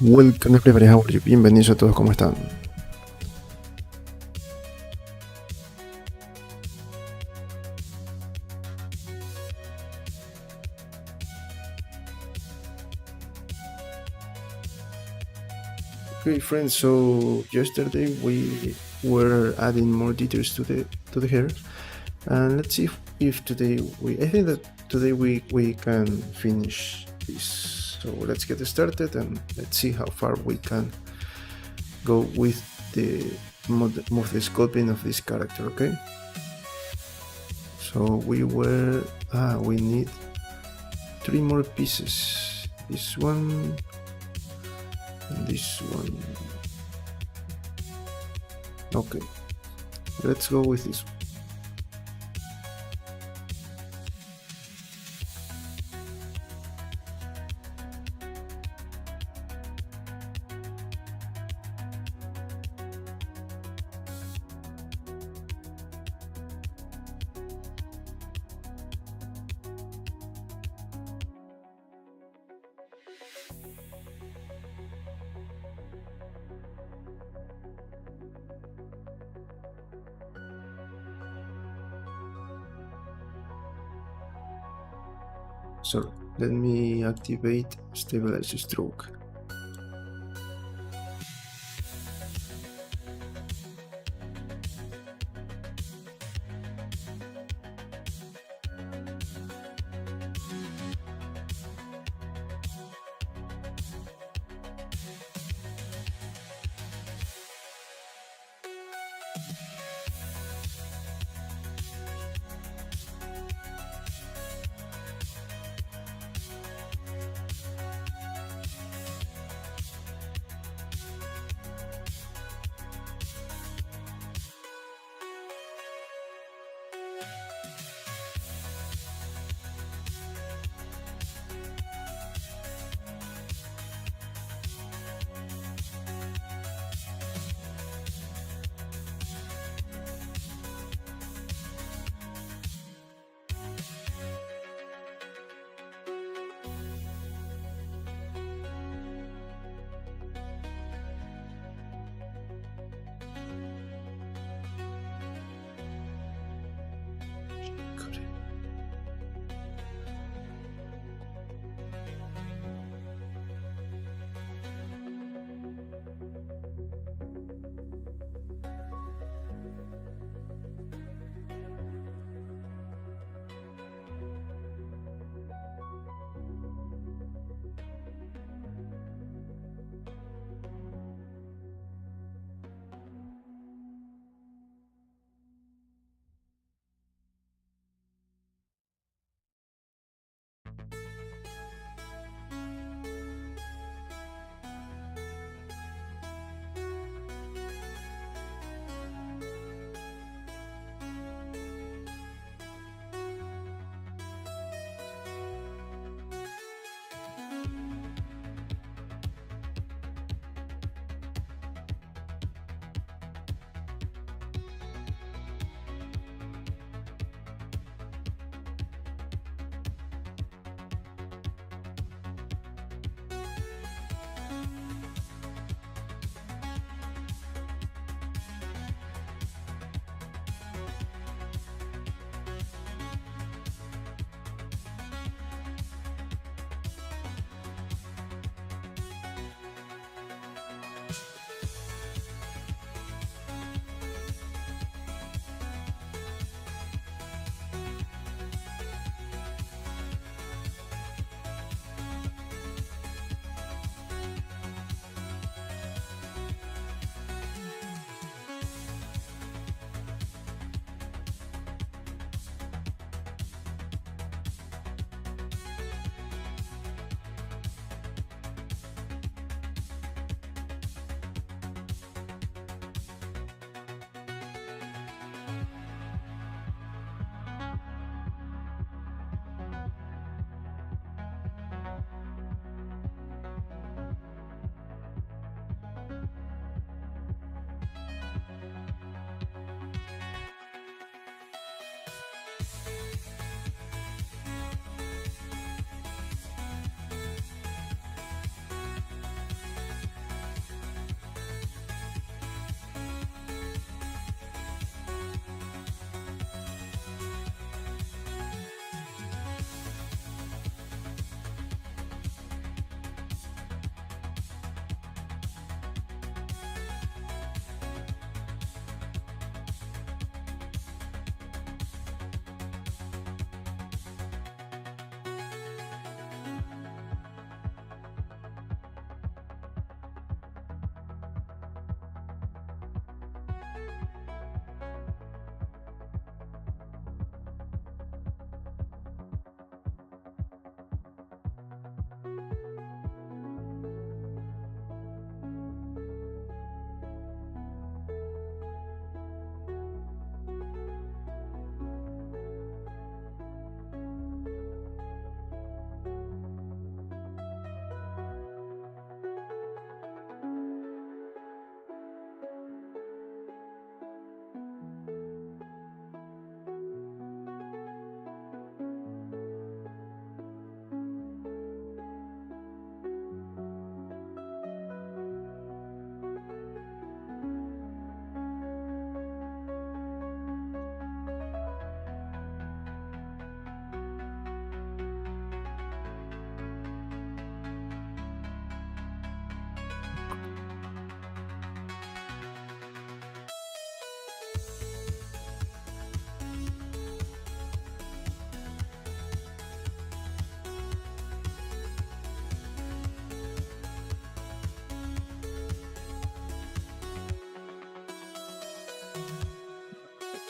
Welcome everybody, how are you? Bienvenidos a todos, ¿cómo están? Okay, friends. So yesterday we were adding more details to the hair, and let's see if today I think that today we can finish this. So let's get started and let's see how far we can go with the the sculpting of this character. Okay. So we need 3 more pieces. This one. And this one. Okay, let's go with this one. So let me activate stabilize stroke.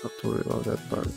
have to worry about that part.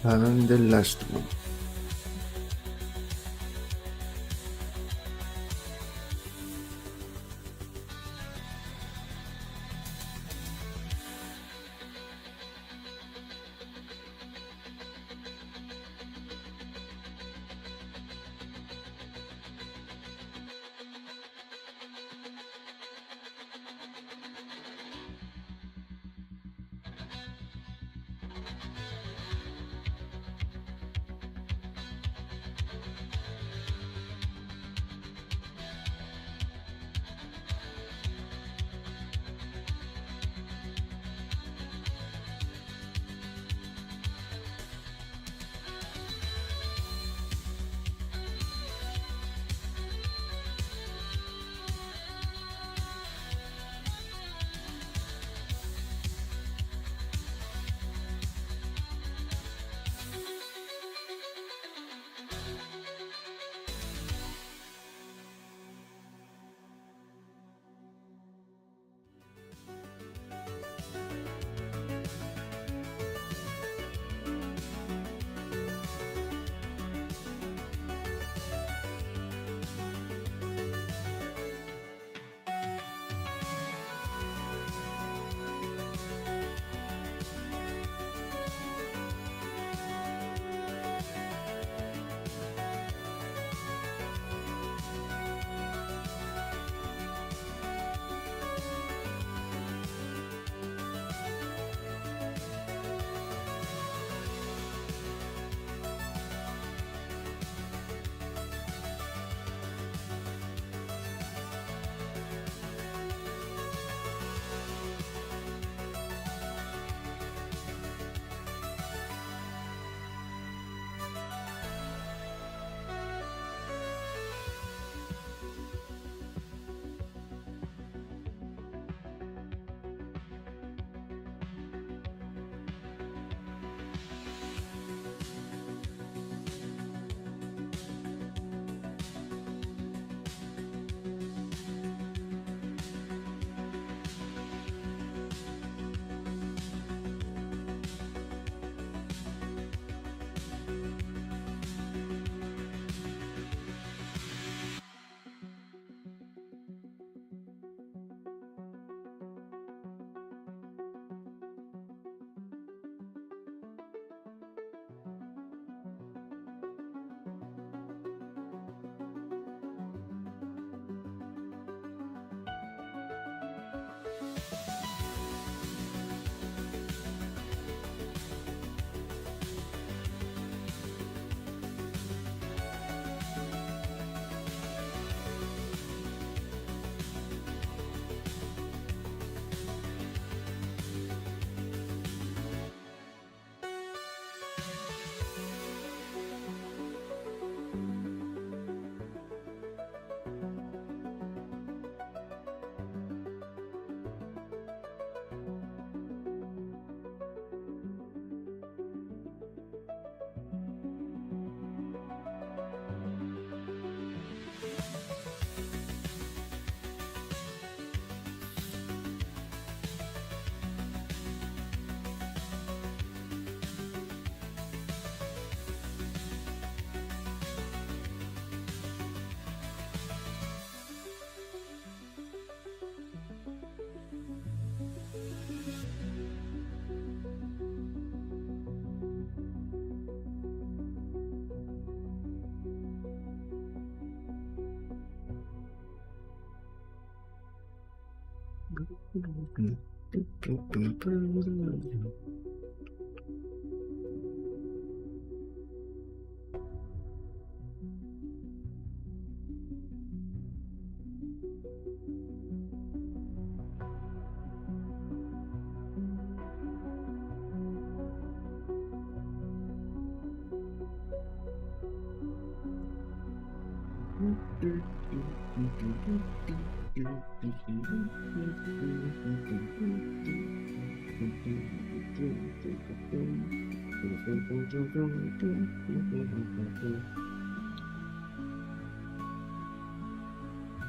And the last one.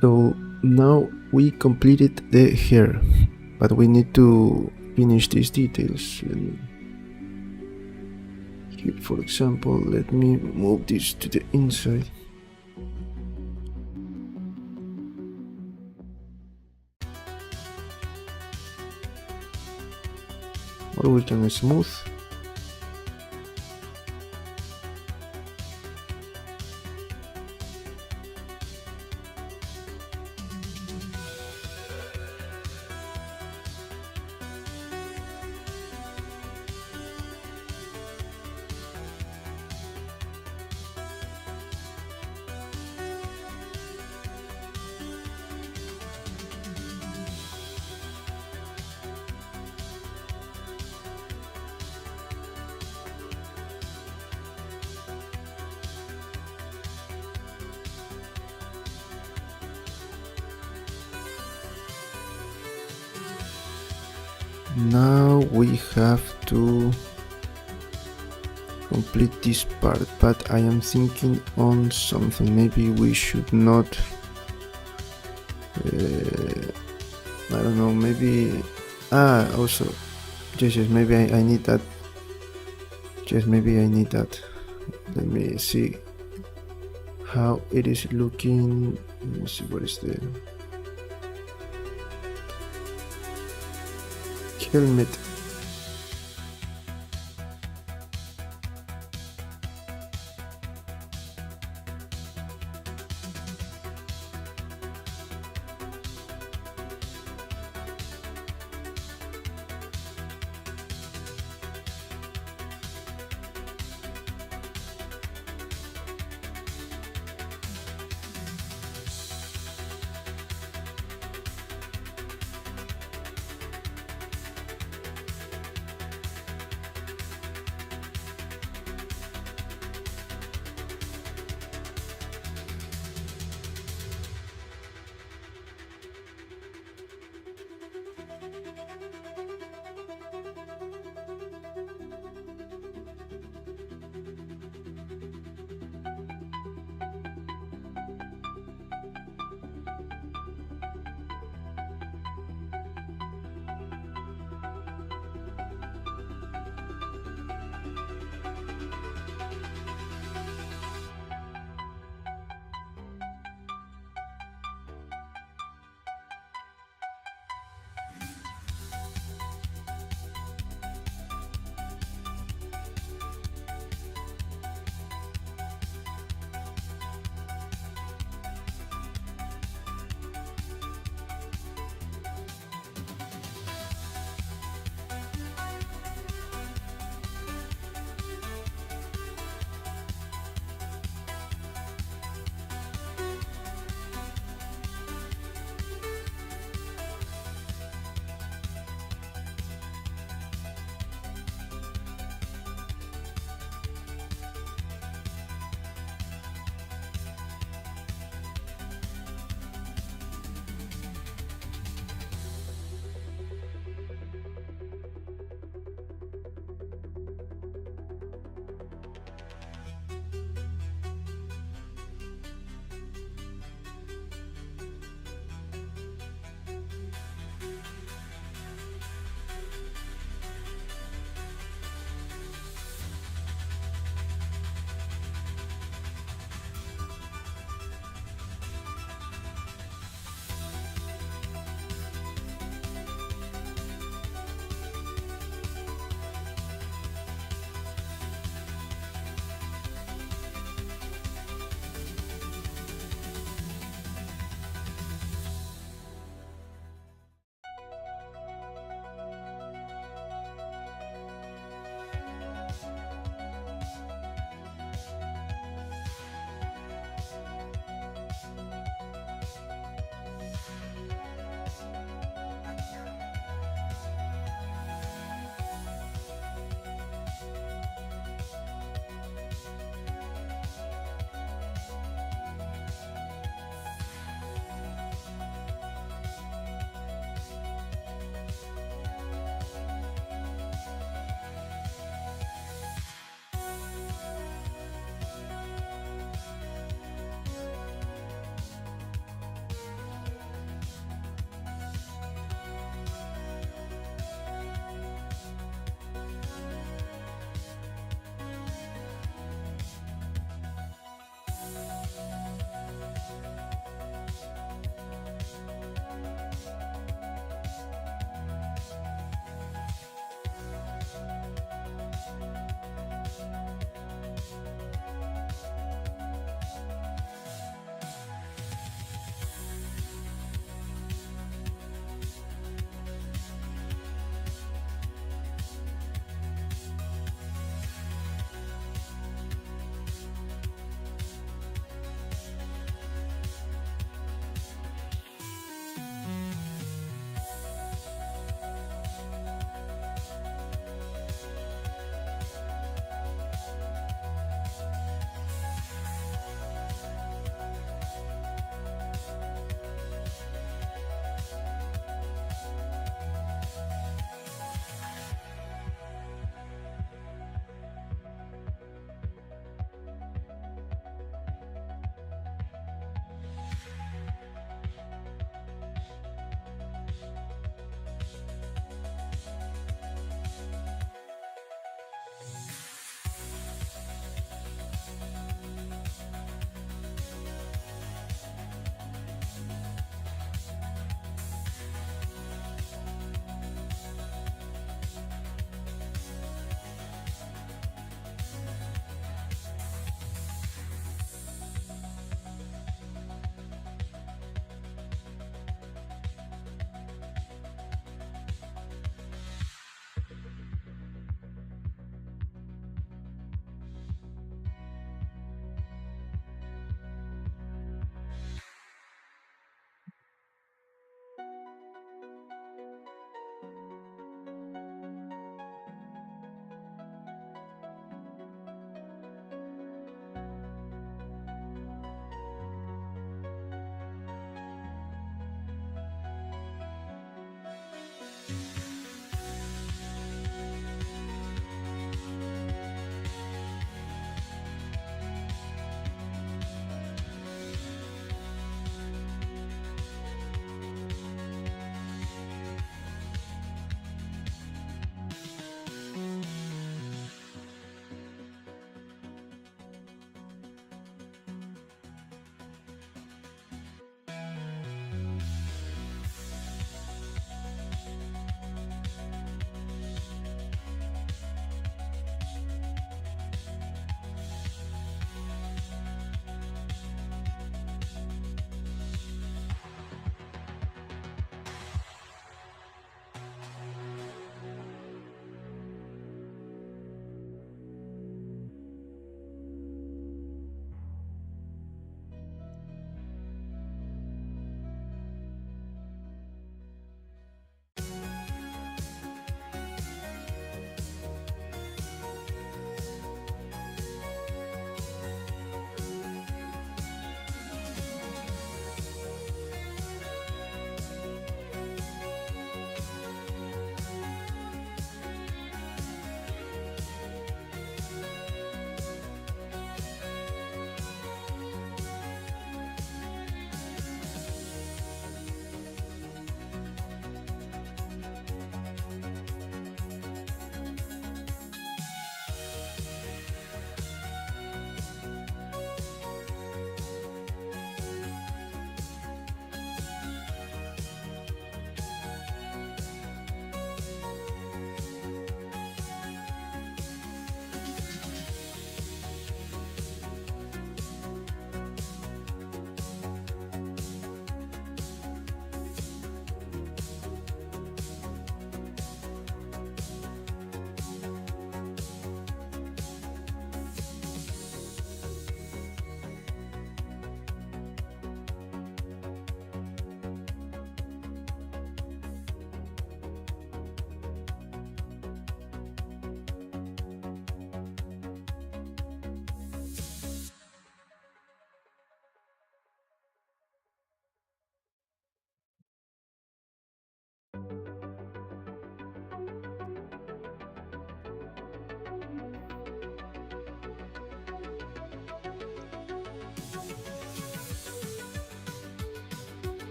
So now we completed the hair, but we need to finish these details. Let me For example, let me move this to the inside. Or we can smooth. Now we have to complete this part, but I am thinking on something. Maybe we should not, I don't know, maybe, also, yes, maybe I need that. Yes, maybe I need that. Let me see how it is looking. Let me see what is the helmet.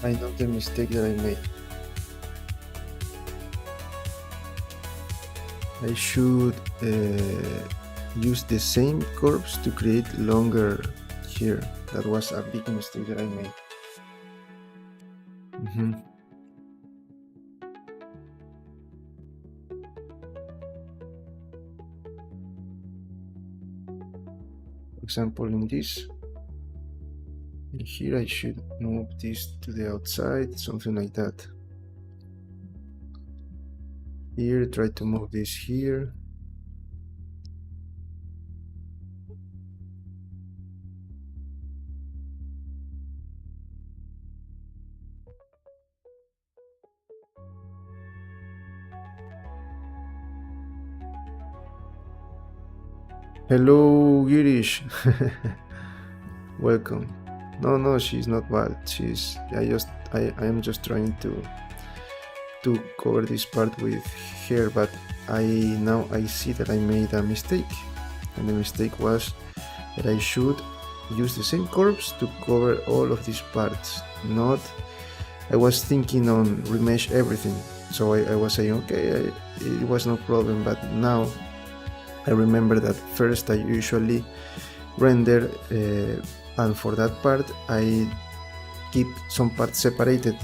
I know the mistake that I made. I should use the same curves to create longer here. That was a big mistake that I made. For example, in this, here I should move this to the outside, something like that. Here, try to move this here. Hello, Girish. Welcome. No, she's not bad. I am just trying to cover this part with hair, but now I see that I made a mistake, and the mistake was that I should use the same curves to cover all of these parts. Not, I was thinking on remesh everything, so I was saying okay, it was no problem, but now I remember that first I usually render and for that part I keep some parts separated.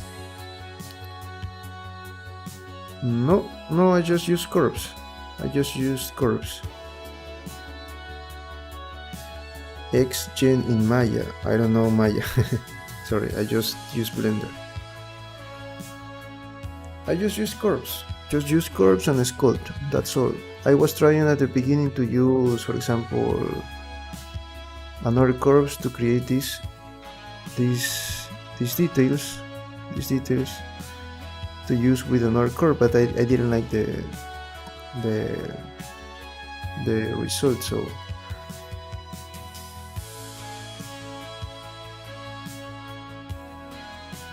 No, I just use curves. I just used curves. XGen in Maya. I don't know Maya. Sorry, I just use Blender. I just use curves. Just use curves and sculpt. That's all. I was trying at the beginning to use, for example, another curves to create these details to use with another curve, but I didn't like the result. So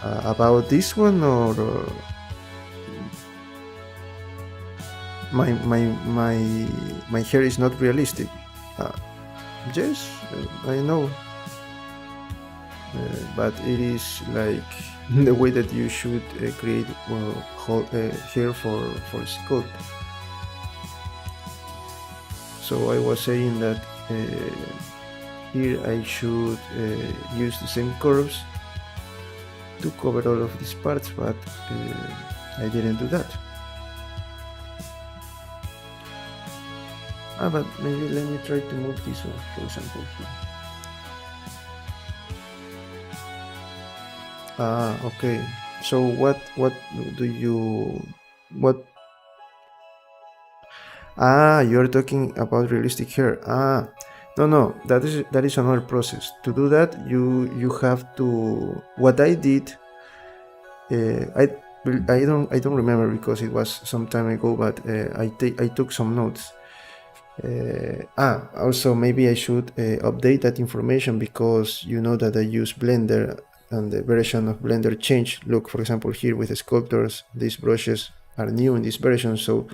about this one, or my hair is not realistic. Yes, I know, but it is like the way that you should create hair for sculpt. So I was saying that here I should use the same curves to cover all of these parts, but I didn't do that. But maybe let me try to move this one, for example, here. Okay. So what do you what? You're talking about realistic hair. No, that is another process. To do that, you have to. What I did, I don't remember because it was some time ago, but I took some notes. Also maybe I should update that information, because you know that I use Blender and the version of Blender changed. Look, for example, here with the sculptors, these brushes are new in this version, so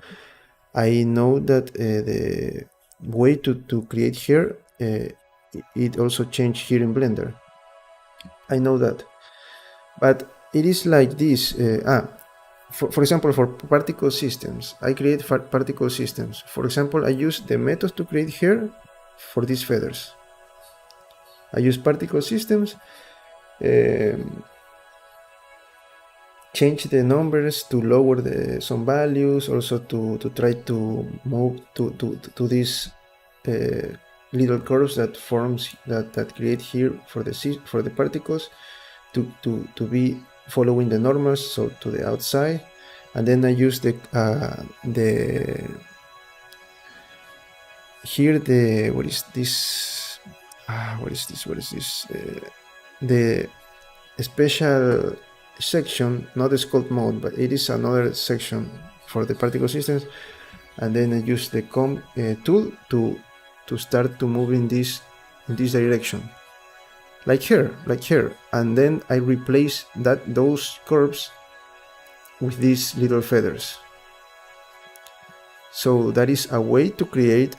I know that the way to create here, it also changed here in Blender. I know that, but it is like this. For example, for particle systems, I create particle systems. For example, I use the method to create hair for these feathers. I use particle systems, change the numbers to lower some values, also to try to move to these little curves that forms that create here for the particles to be following the normals, so to the outside, and then I use the here the what is this the special section, not the sculpt mode, but it is another section for the particle systems, and then I use the comb tool to start to move in this direction, like here, and then I replace those curves with these little feathers. So that is a way to create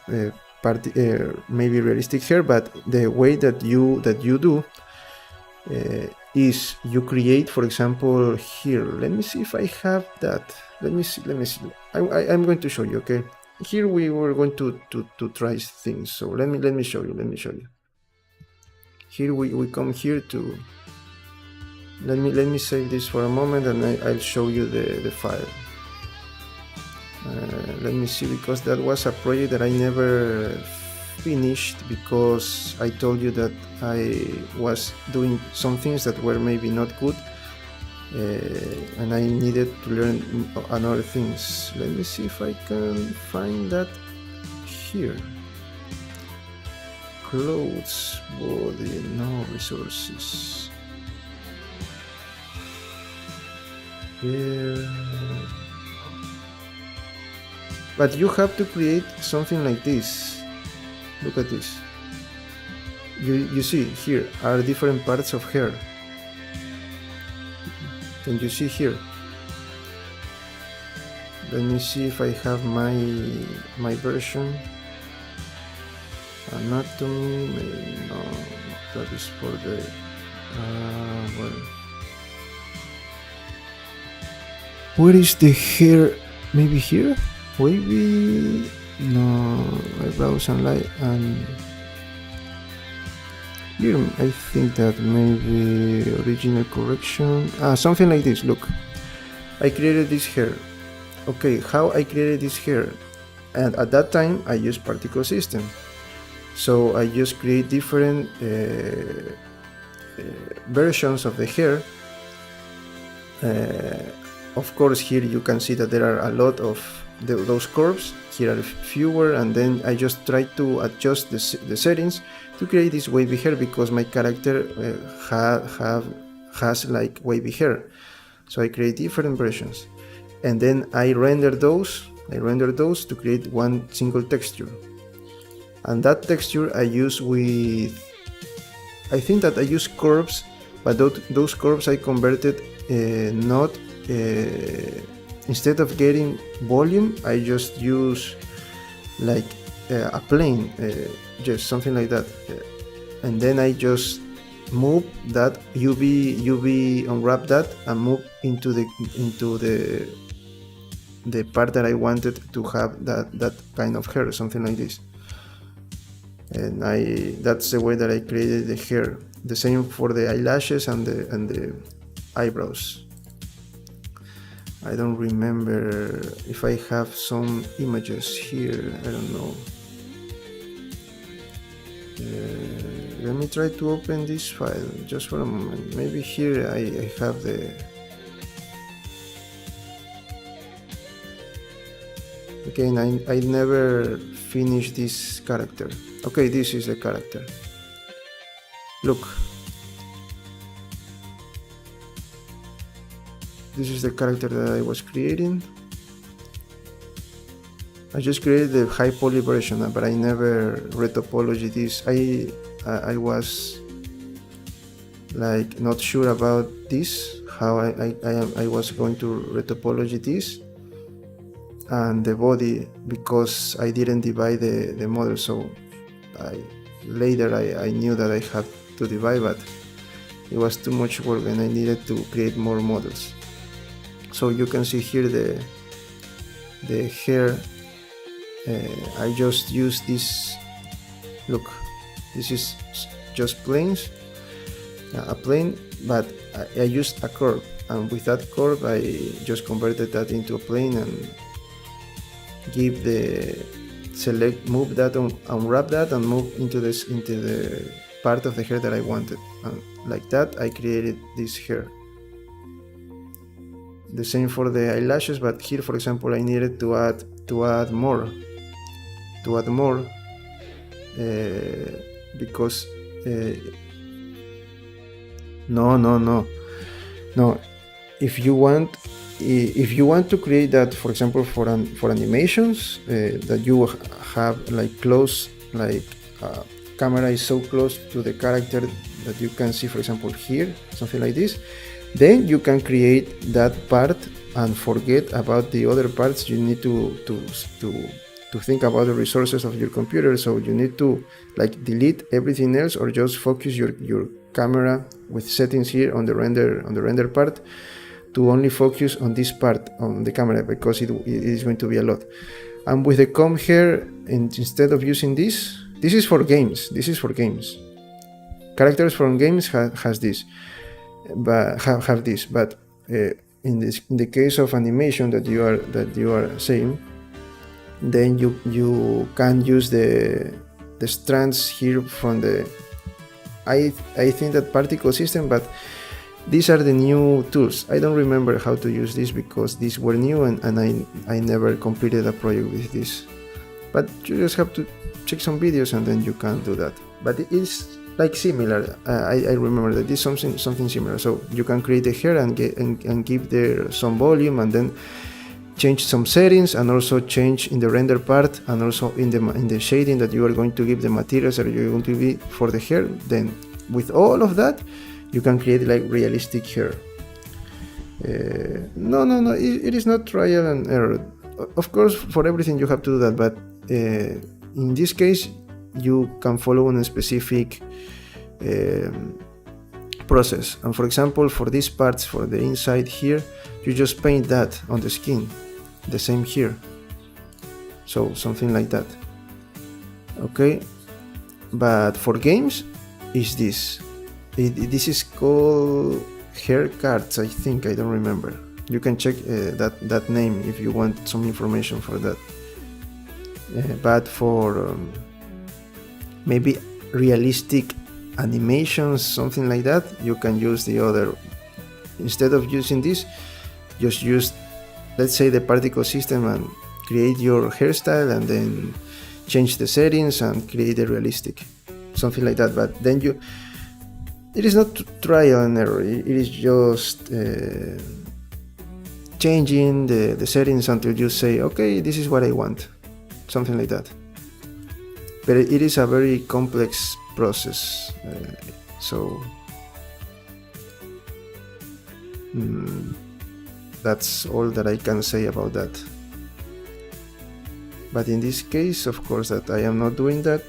maybe realistic hair, but the way that you do is you create, for example, here. Let me see if I have that. Let me see. I'm going to show you. Okay, here we were going to try things. So let me show you. Here we come here to. Let me save this for a moment, and I'll show you the file. Let me see, because that was a project that I never finished, because I told you that I was doing some things that were maybe not good, and I needed to learn another things. Let me see if I can find that here. Clothes, body, no resources. Here. But you have to create something like this. Look at this. You see here are different parts of hair. Can you see here? Let me see if I have my version. Anatomy, maybe no, that is for the well. Where is the hair? Maybe here? Maybe no, eyebrows and light, and here I think that maybe original correction, something like this. Look, I created this hair. Okay, how I created this hair? And at that time I used particle system, so I just create different versions of the hair. Of course, here you can see that there are a lot of those curves. Here are fewer, and then I just try to adjust the settings to create this wavy hair, because my character has like wavy hair. So I create different versions, and then I render those to create one single texture. And that texture I use with, I think that I use curves, but those curves I converted not instead of getting volume, I just use like a plane, just something like that, and then I just move that UV unwrap that and move into the part that I wanted to have that kind of hair, something like this. And that's the way that I created the hair. The same for the eyelashes and the eyebrows. I don't remember if I have some images here. I don't know. Let me try to open this file just for a moment. Maybe here I have the. Again, I never finished this character. Okay, this is the character. Look. This is the character that I was creating. I just created the high poly version, but I never retopology this. I was like not sure about this, how I was going to retopology this and the body, because I didn't divide the model. So later I knew that I had to divide, but it was too much work and I needed to create more models. So you can see here the hair. I just use this. Look, this is just planes, a plane, but I used a curve, and with that curve I just converted that into a plane and give the select, move that, unwrap that, and move into the part of the hair that I wanted, and like that I created this hair. The same for the eyelashes, but here, for example, I needed to add more, because no. If you want to create that, for example, for animations, that you have like close, like camera is so close to the character that you can see, for example, here, something like this. Then you can create that part and forget about the other parts. You need to think about the resources of your computer. So you need to like delete everything else, or just focus your camera with settings here on the render part to only focus on this part on the camera, because it is going to be a lot. And with the comb here, instead of using this is for games. This is for games. Characters from games has this, but have this. But in the case of animation that you are saying, then you can use the strands here from the I think that particle system, but these are the new tools. I don't remember how to use this because these were new and I never completed a project with this. But you just have to check some videos and then you can do that. But it is like similar. I remember that this is something similar. So you can create a hair and give there some volume, and then change some settings, and also change in the render part, and also in the shading that you are going to give the materials that you're going to be for the hair. Then with all of that, you can create like realistic hair. No, it is not trial and error. Of course, for everything you have to do that, but in this case, you can follow a specific process. And for example, for these parts, for the inside here, you just paint that on the skin. The same here. So something like that. Okay. But for games, is this. This is called hair cards, I think. I don't remember. You can check that name if you want some information for that. But for maybe realistic animations, something like that, you can use the other. Instead of using this, just use, let's say, the particle system and create your hairstyle, and then change the settings and create a realistic, something like that. But then it is not trial and error. It is just changing the settings until you say, okay, this is what I want, something like that. But it is a very complex process. So that's all that I can say about that. But in this case, of course, that I am not doing that.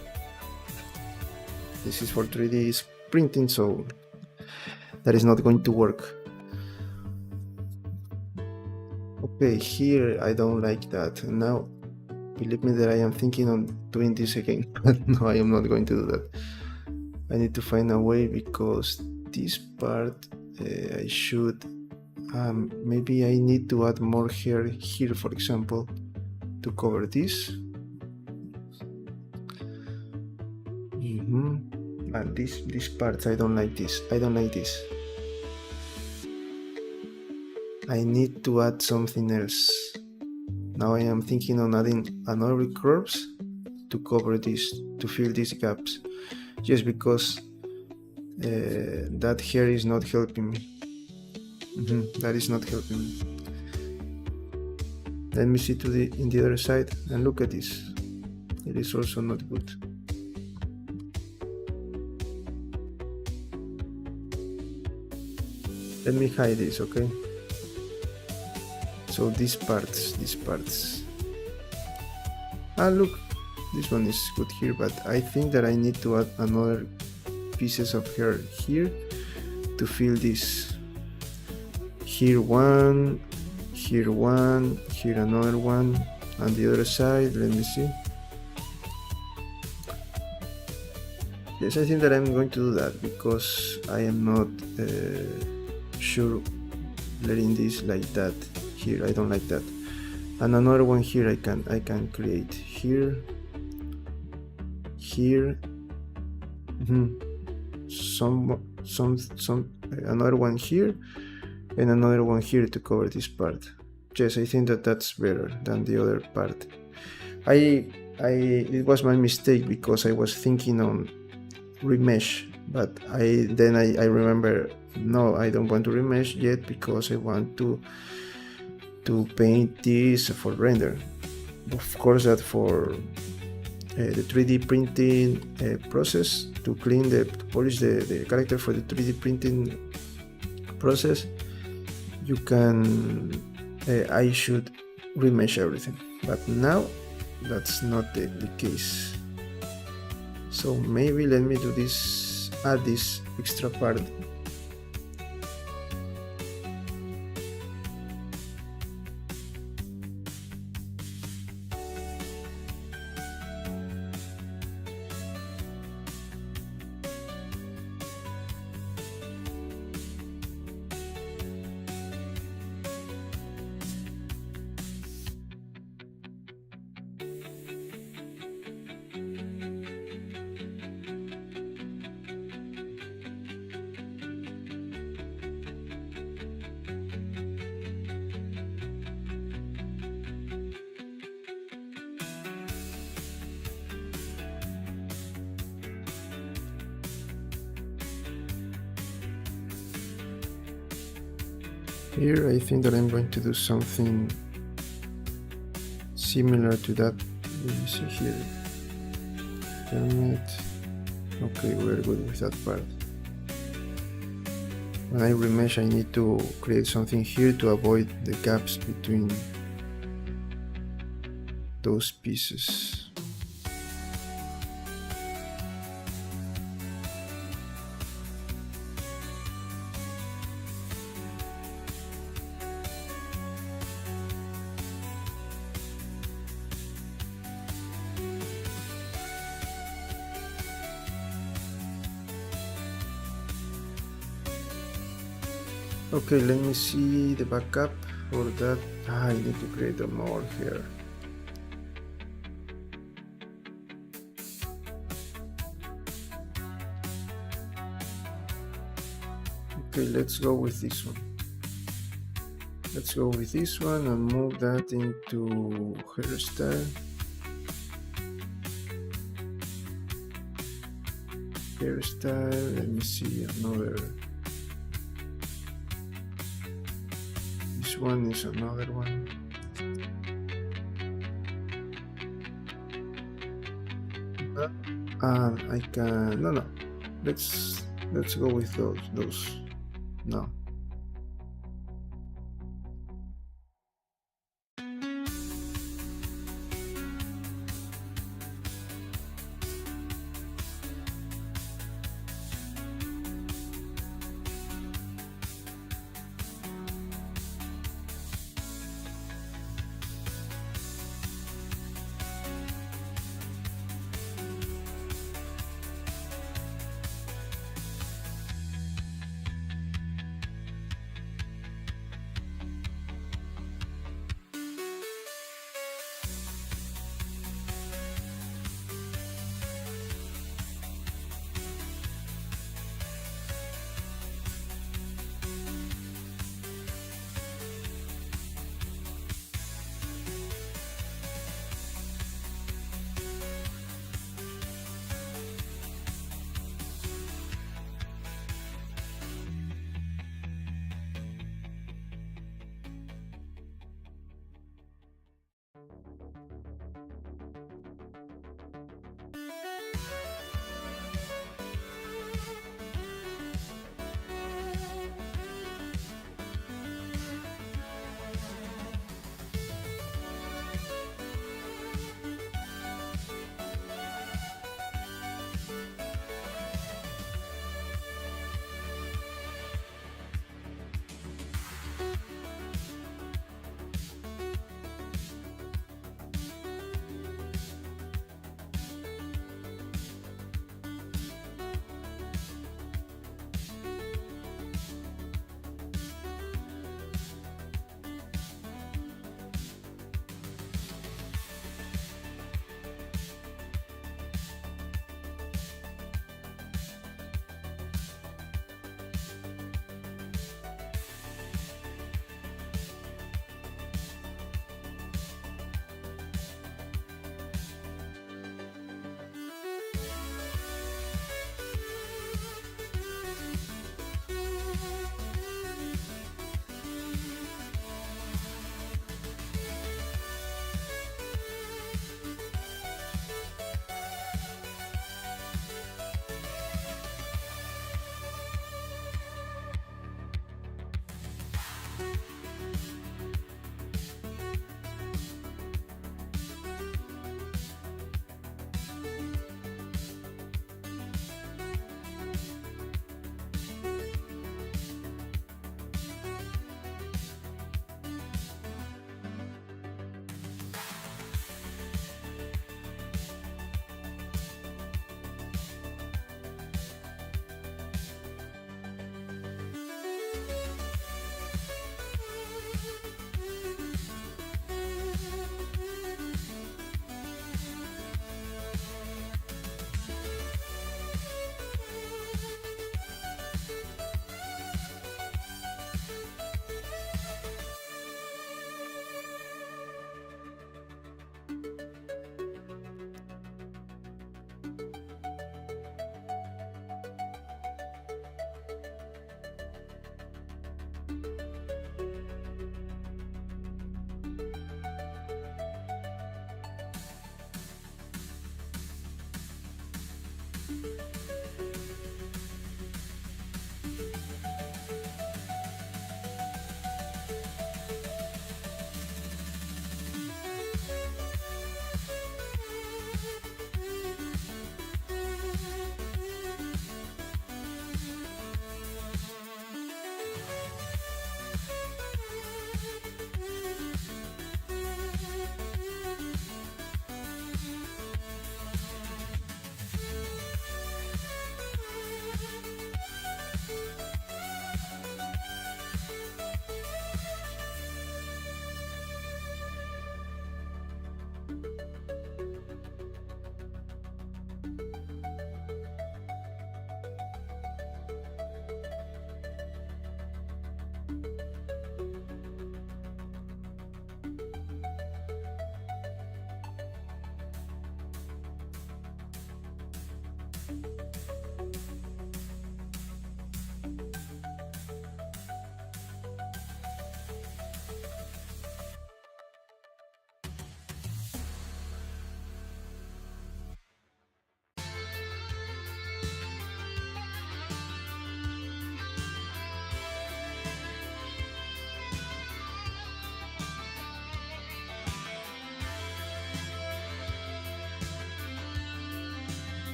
This is for 3D printing, so that is not going to work. Okay, here I don't like that. Now, believe me that I am thinking on doing this again, but no, I am not going to do that. I need to find a way, because this part I should maybe I need to add more hair here, for example, to cover this. And these parts, I don't like this. I need to add something else. Now I am thinking on adding another curves to cover this, to fill these gaps, just because that hair is not helping me. That is not helping me. Let me see in the other side, and look at this. It is also not good. Let me hide this, okay? So these parts. Look, this one is good here, but I think that I need to add another pieces of hair here to fill this. Here one, here another one, and the other side. Let me see. Yes, I think that I'm going to do that, because I am not sure letting this like that here. I don't like that. And another one here I can create here, some another one here, and another one here to cover this part. Yes, I think that that's better than the other part. It was my mistake, because I was thinking on remesh, but I remember, no, I don't want to remesh yet, because I want to paint this for render. Of course, that for the 3D printing process, to polish the character for the 3D printing process, you can I should remesh everything, but now that's not the case. So maybe let me do this, add this extra part Here I think that I'm going to do something similar to that. Let me see here. Damn it. Okay, we're good with that part. When I remesh, I need to create something here to avoid the gaps between those pieces. Okay, let me see the backup for that. I need to create a more here. Okay, let's go with this one. Let's go with this one and move that into hairstyle. Hairstyle, let me see another. This one is another one. I can, no, let's go with those. No.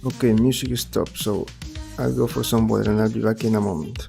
Okay, music stopped, so I'll go for some water and I'll be back in a moment.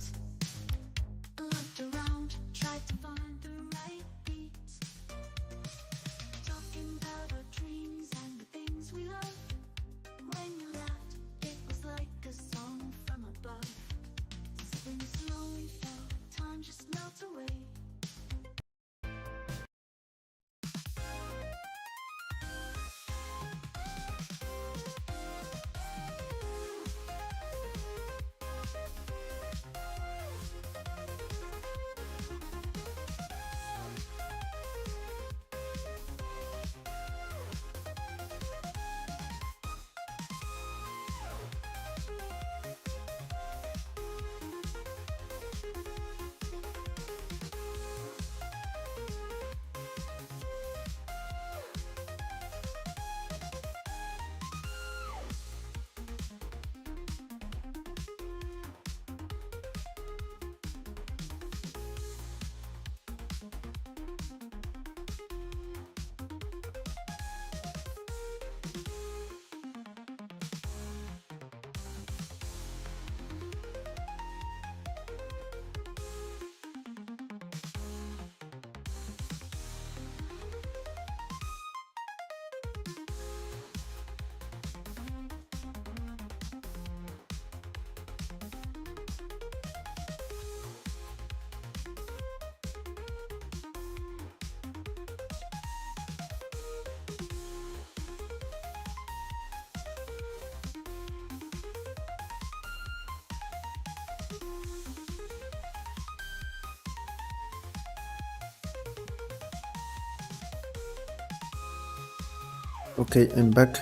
Okay, I'm back.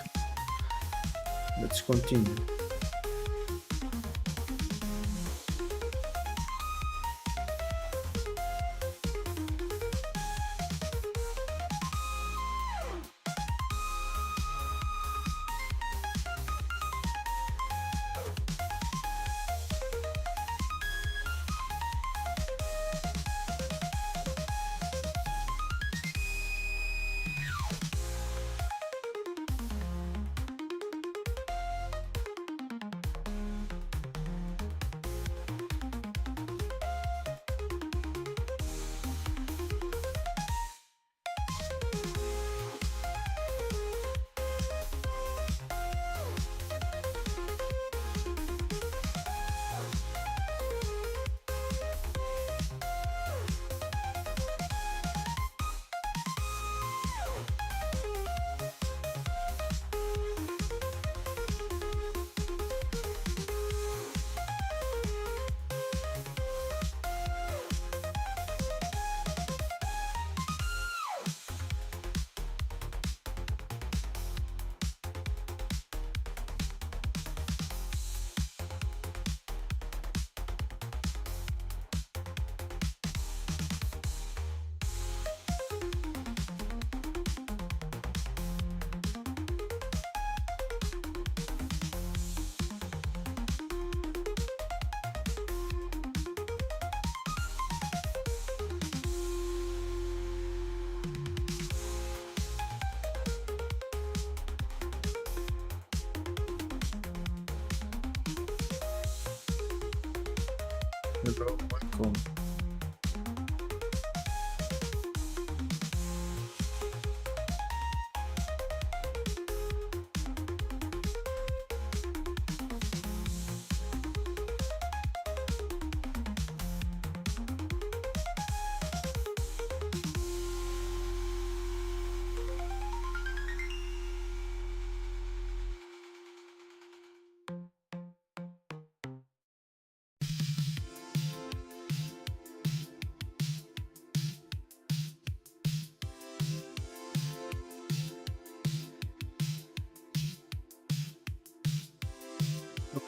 Let's continue. Hello, welcome.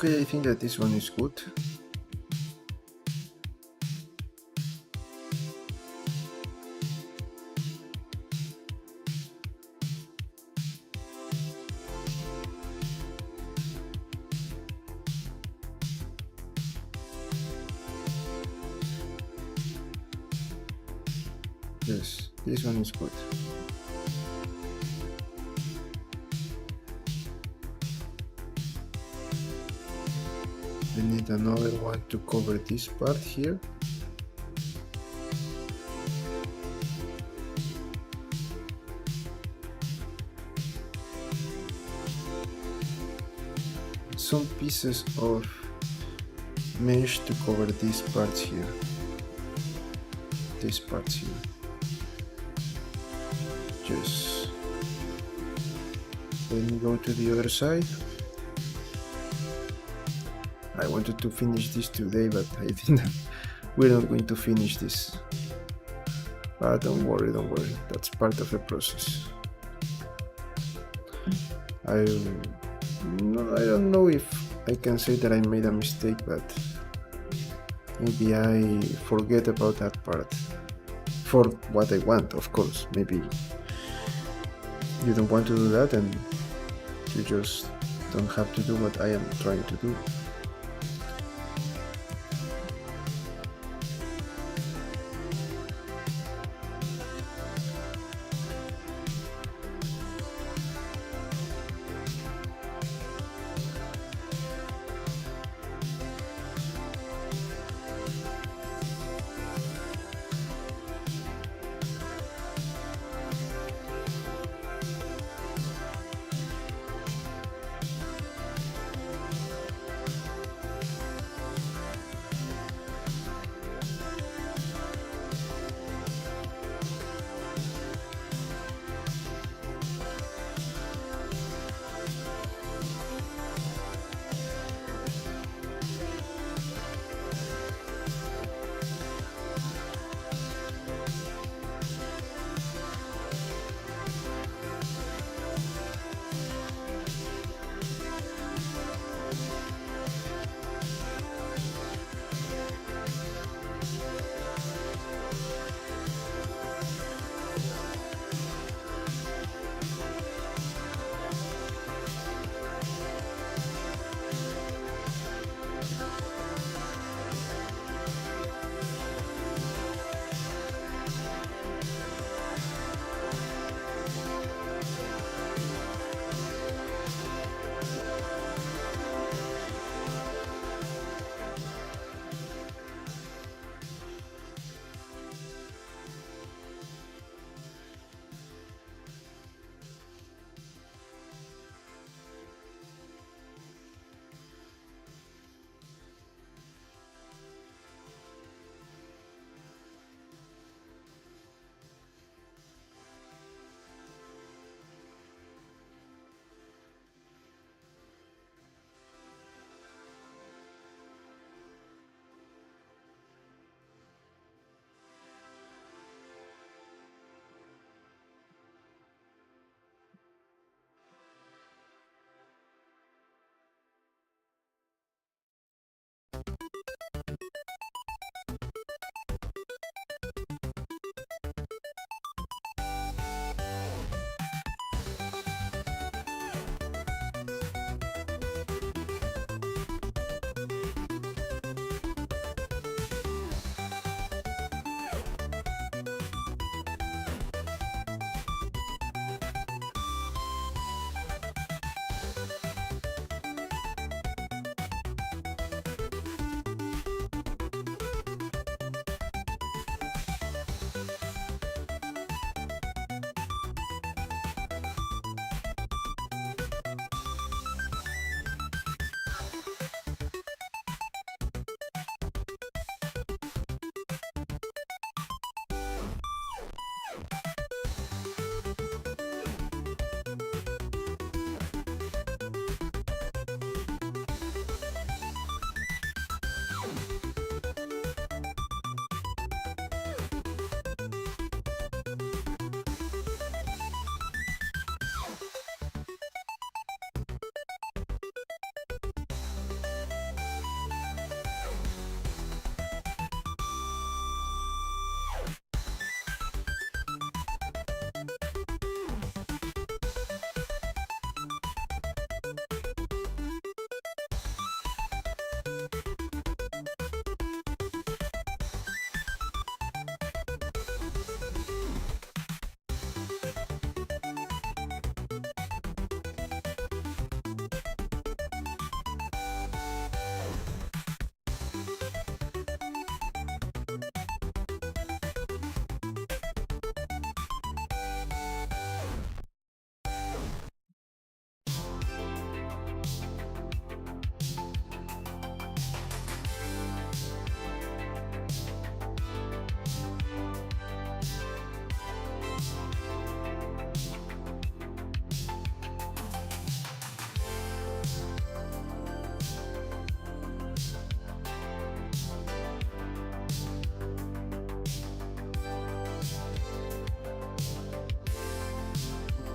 Okay, I think that this one is good. Yes, this one is good. I need another one to cover this part here. Some pieces of mesh to cover these parts here. These parts here. Just let me go to the other side. I wanted to finish this today, but I think that we're not going to finish this. But don't worry, that's part of the process. I don't know if I can say that I made a mistake, but maybe I forget about that part. For what I want, of course. Maybe you don't want to do that and you just don't have to do what I am trying to do.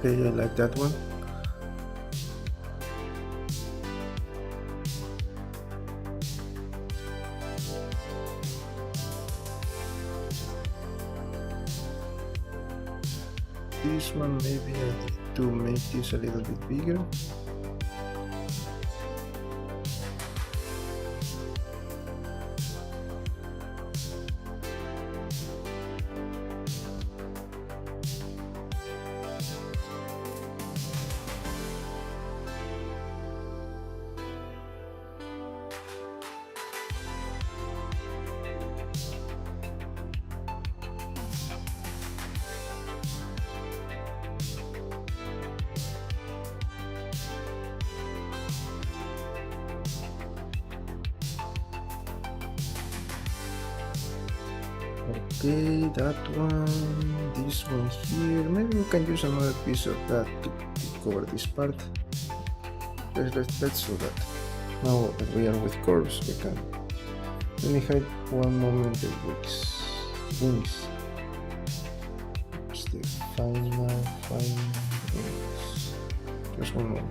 Okay, I like that one. This one maybe I need to make this a little bit bigger. Okay, that one, this one here. Maybe we can use another piece of that to cover this part. Let's do that. Now that we are with curves, we can. Let me hide one moment the wings. It's the final wings. Just one more.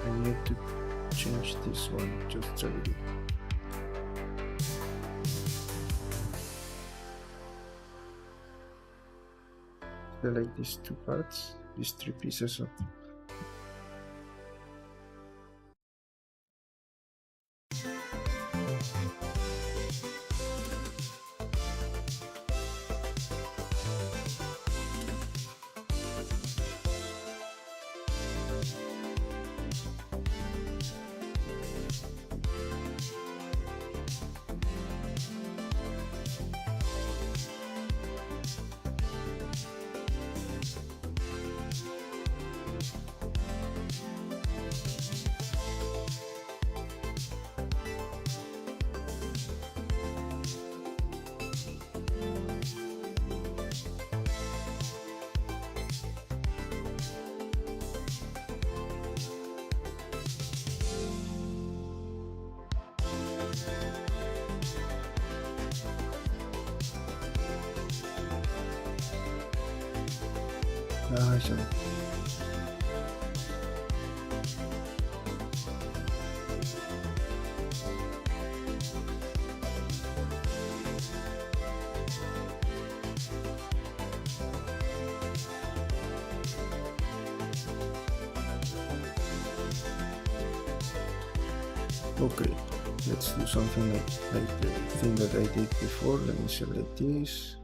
I need to change this one just a little. Select these two parts, these three pieces of I see. Okay, let's do something like the thing that I did before. Let me select this,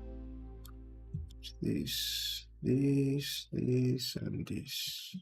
and this.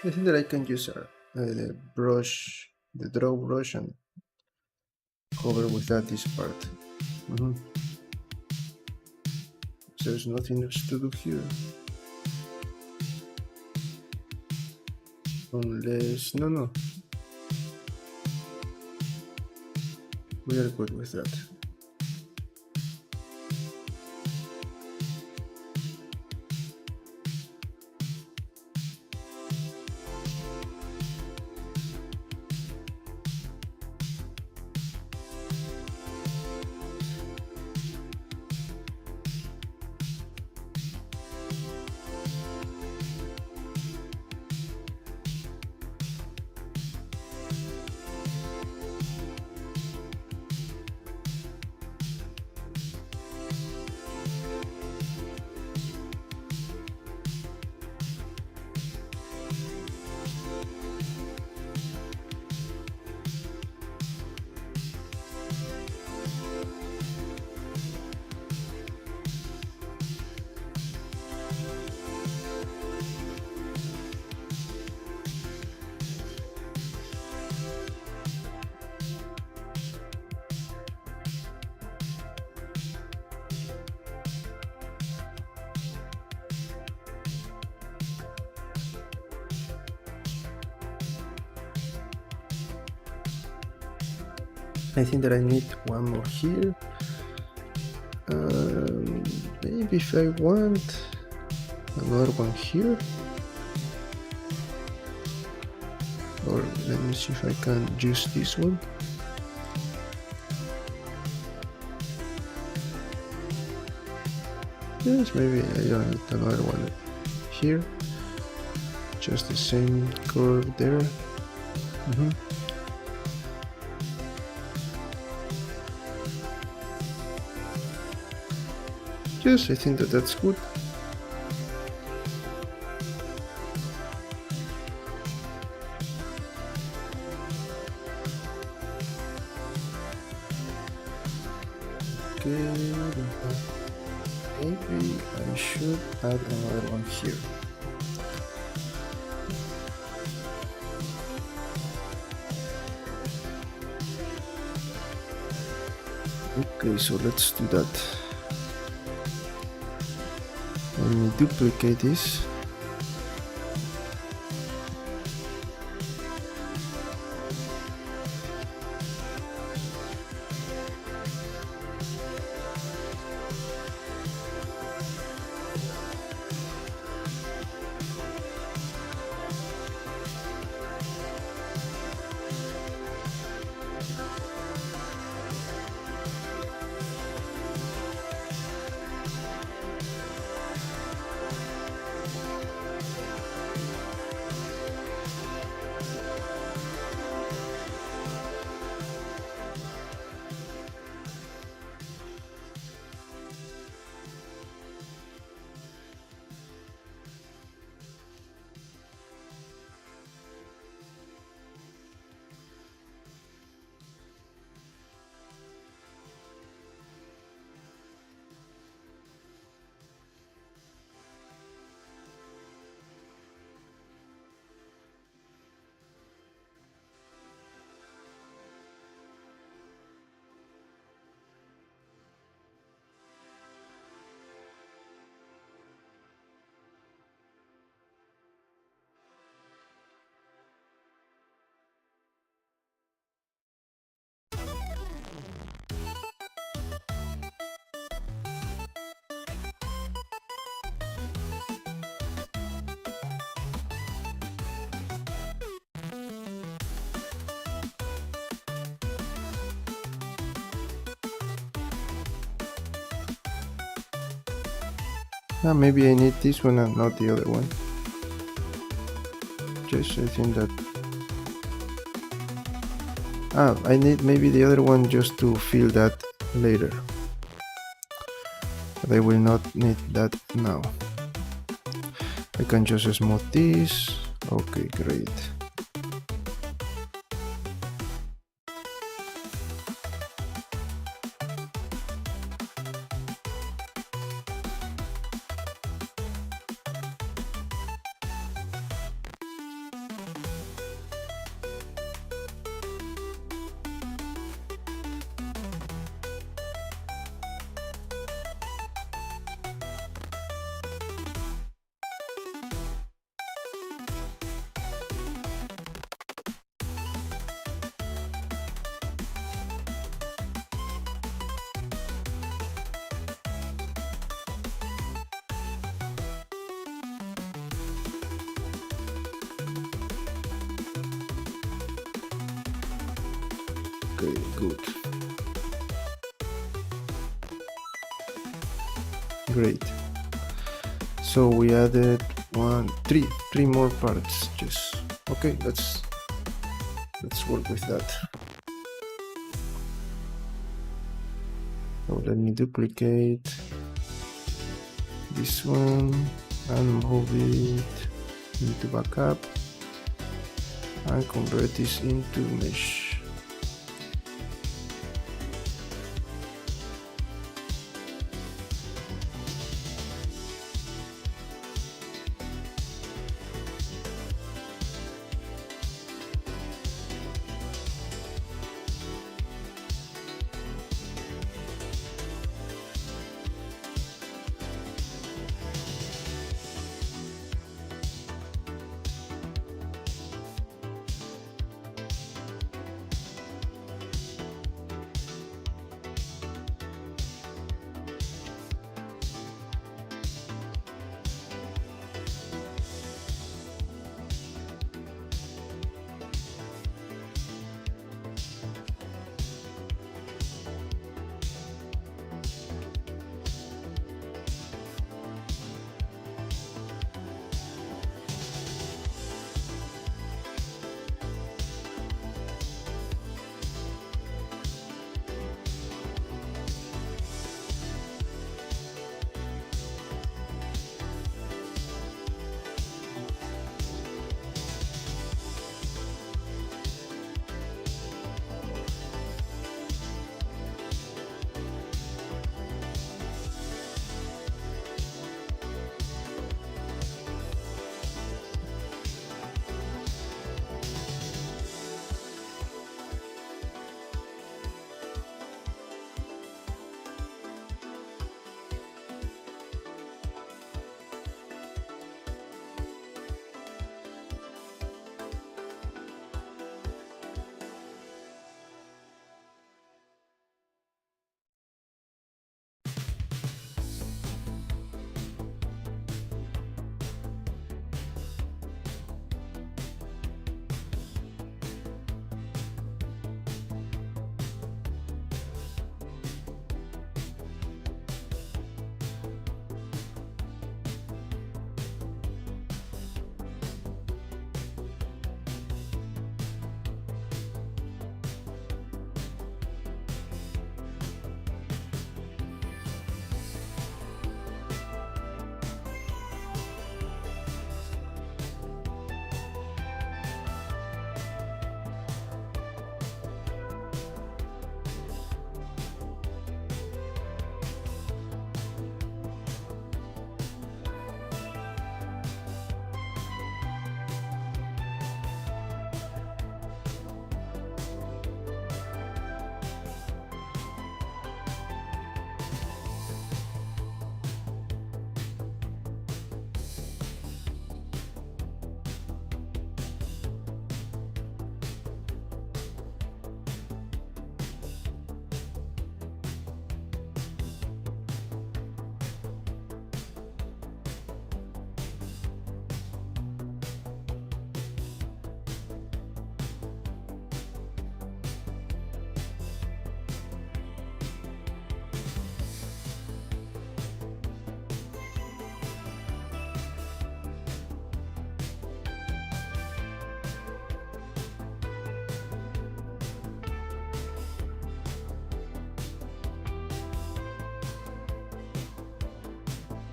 I think that I can use the brush, the draw brush, and cover with that this part. Mhm. There's nothing else to do here. Unless, no, we are good with that. I think that I need one more here. Maybe if I want another one here, or let me see if I can use this one. Yes, maybe I don't need another one here, just the same curve there. Yes, I think that that's good. Okay, maybe I should add another one here. Okay, so let's do that. Let me duplicate this. Maybe I need this one and not the other one. Just I think that I need maybe the other one just to fill that later, but I will not need that now. I can just smooth this. Okay, great. Okay, good. Great. So we added three more parts. Just okay. Let's work with that. So let me duplicate this one and move it into backup and convert this into mesh.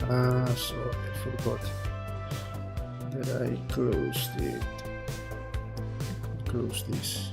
So I forgot that I closed it. Close this.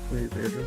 Way better.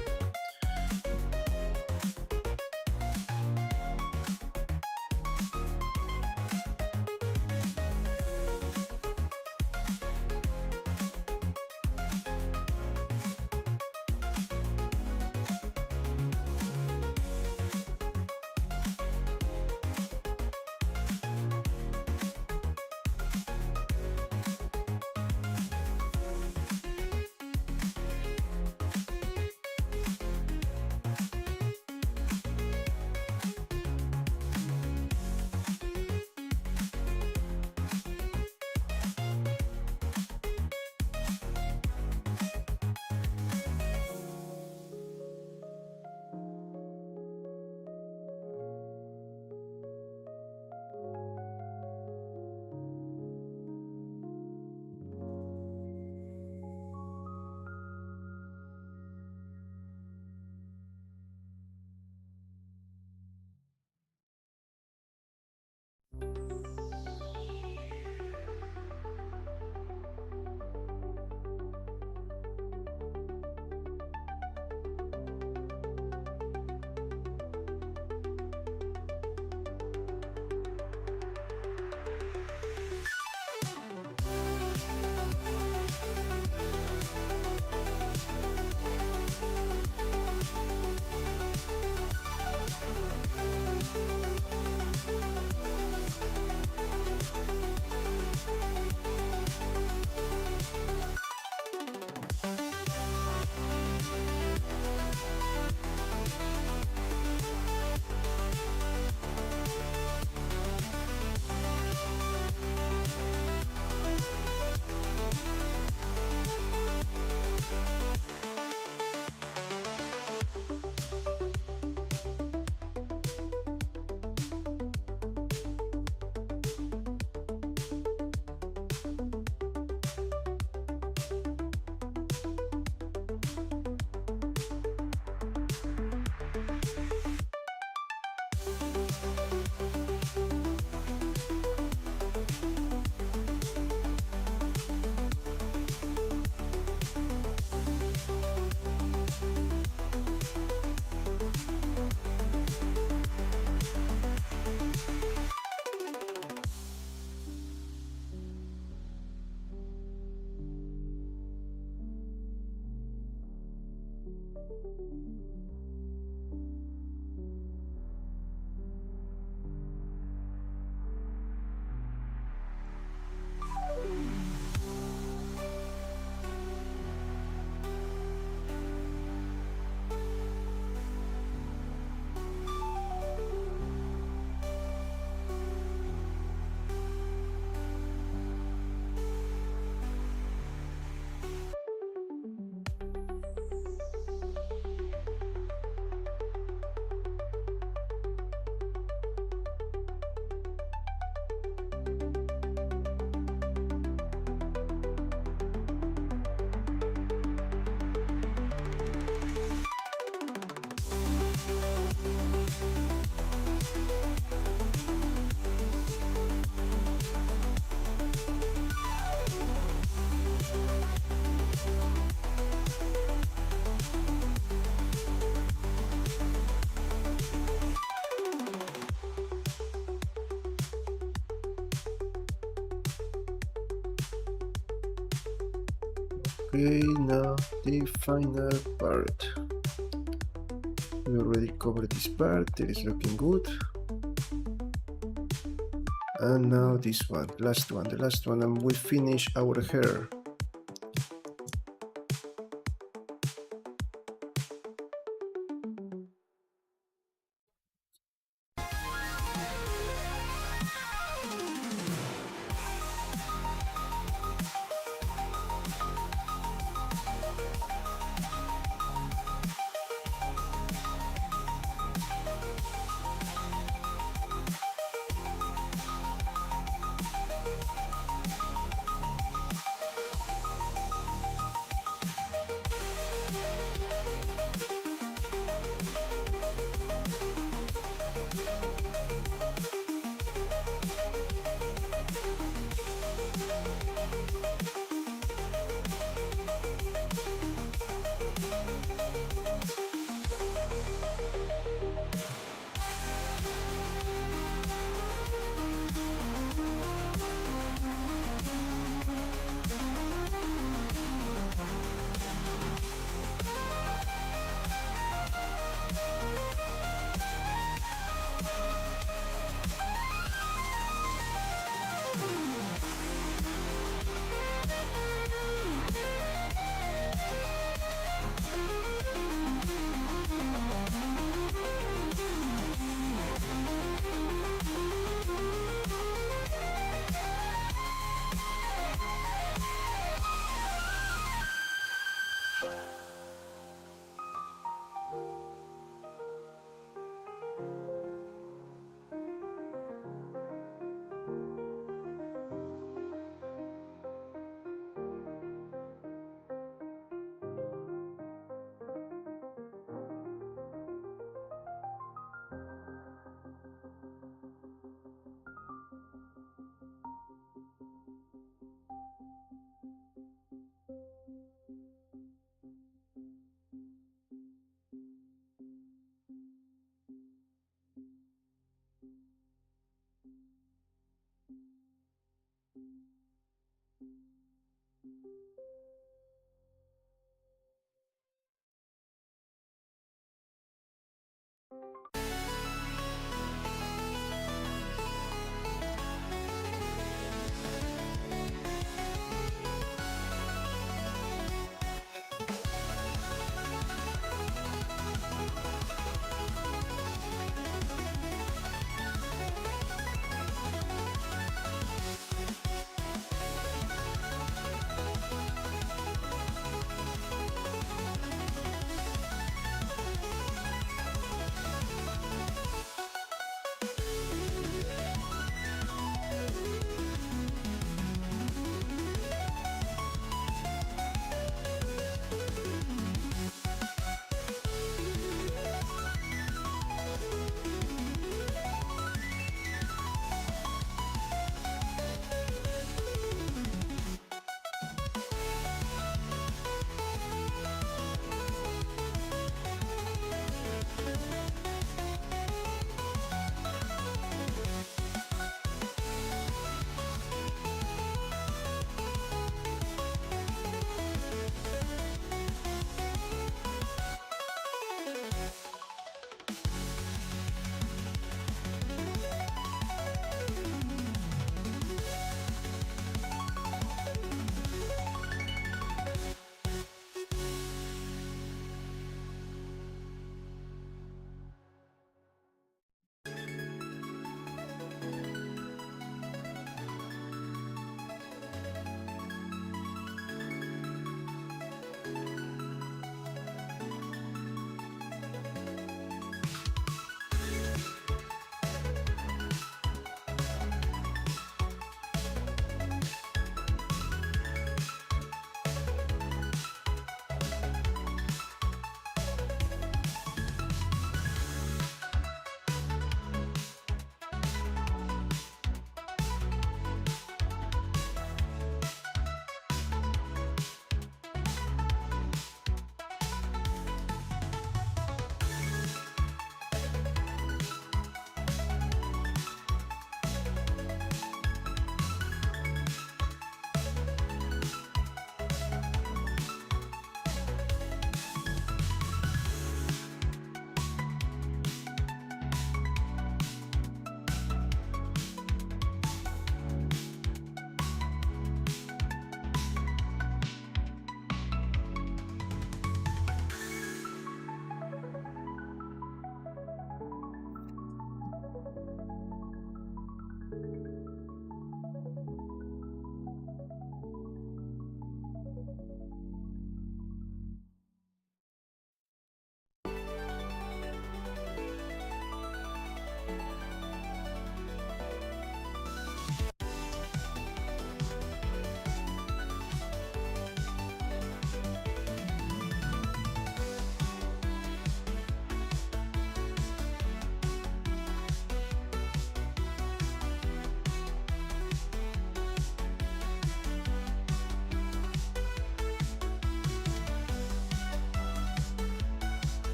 Okay, now the final part. We already covered this part, it is looking good. And now this one, the last one, and we finish our hair.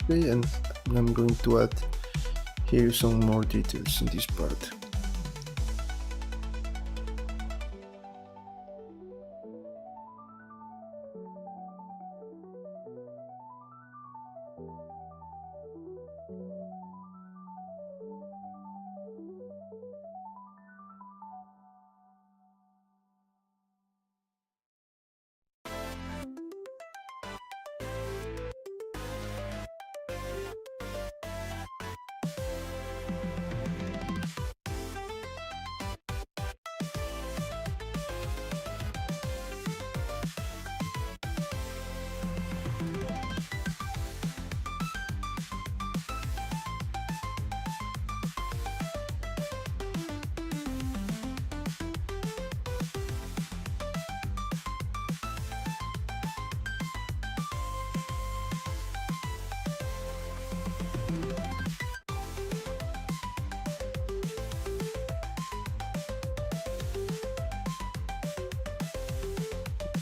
Okay, and I'm going to add here some more details in this part.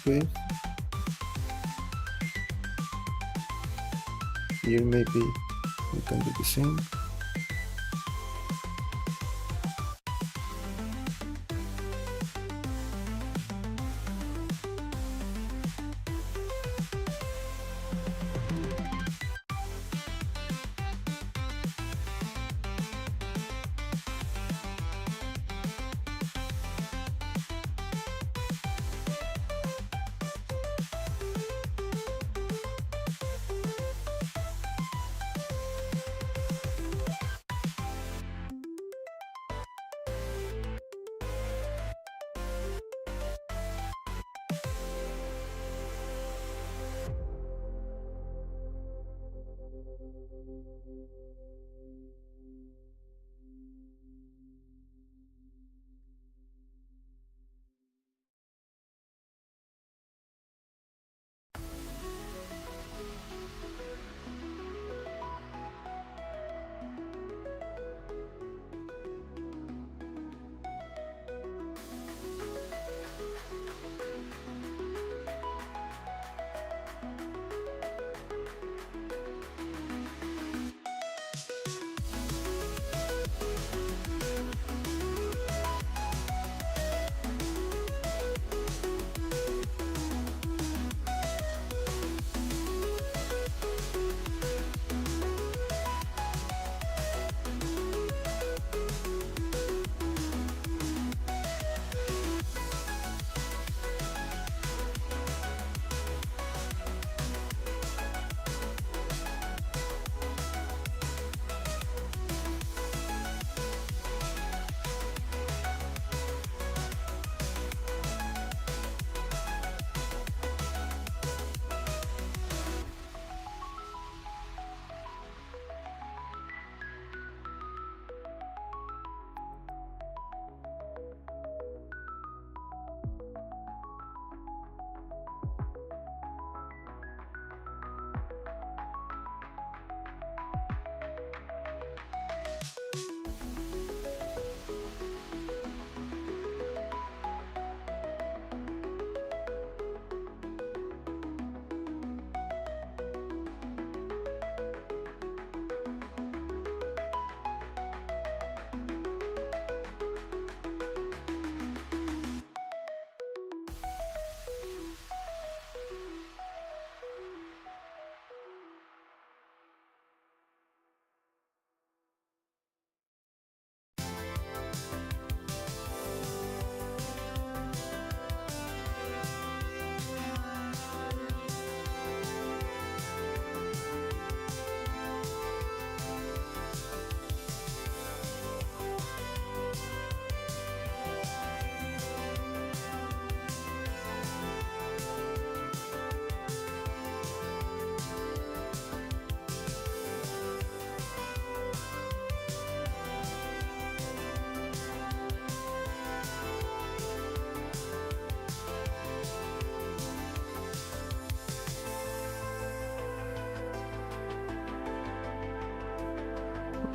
Okay, here maybe we can do the same.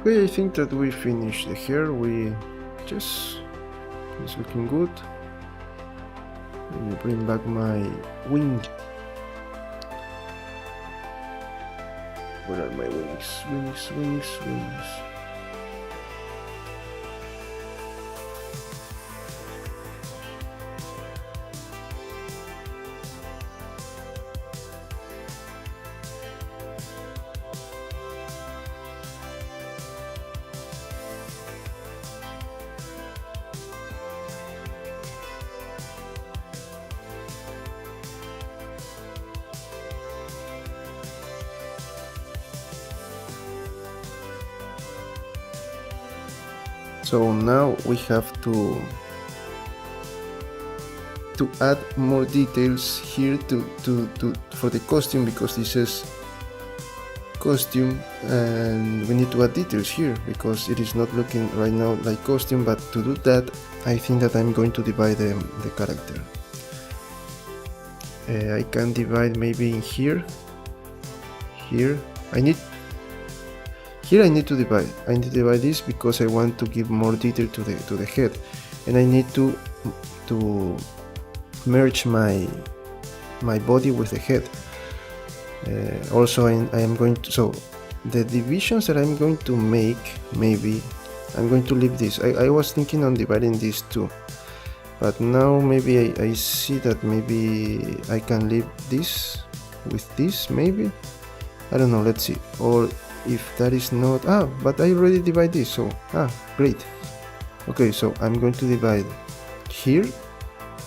Okay, I think that we finished the hair. We just it's looking good. Let me bring back my wing. Where are my wings? Wings, wings, wings. So now we have to add more details here for the costume, because this is costume and we need to add details here because it is not looking right now like costume. But to do that, I think that I'm going to divide the character. I can divide maybe in here. I need to divide this because I want to give more detail to the head, and I need to merge my body with the head. Also, I am going to, so the divisions that I'm going to make, maybe I'm going to leave this. I was thinking on dividing these two, but now maybe I see that maybe I can leave this with this, maybe, I don't know, let's see. Or if that is not, but I already divide this, so great. Okay, so I'm going to divide here.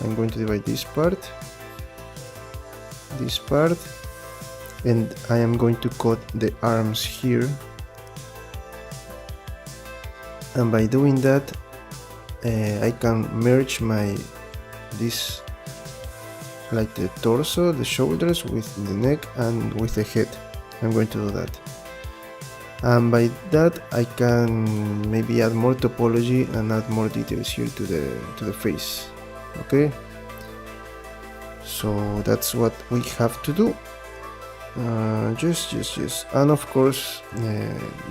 I'm going to divide this part, and I am going to cut the arms here. And by doing that, I can merge this, like the torso, the shoulders with the neck and with the head. I'm going to do that. And by that I can maybe add more topology and add more details here to the face. Okay, so that's what we have to do. Just and of course,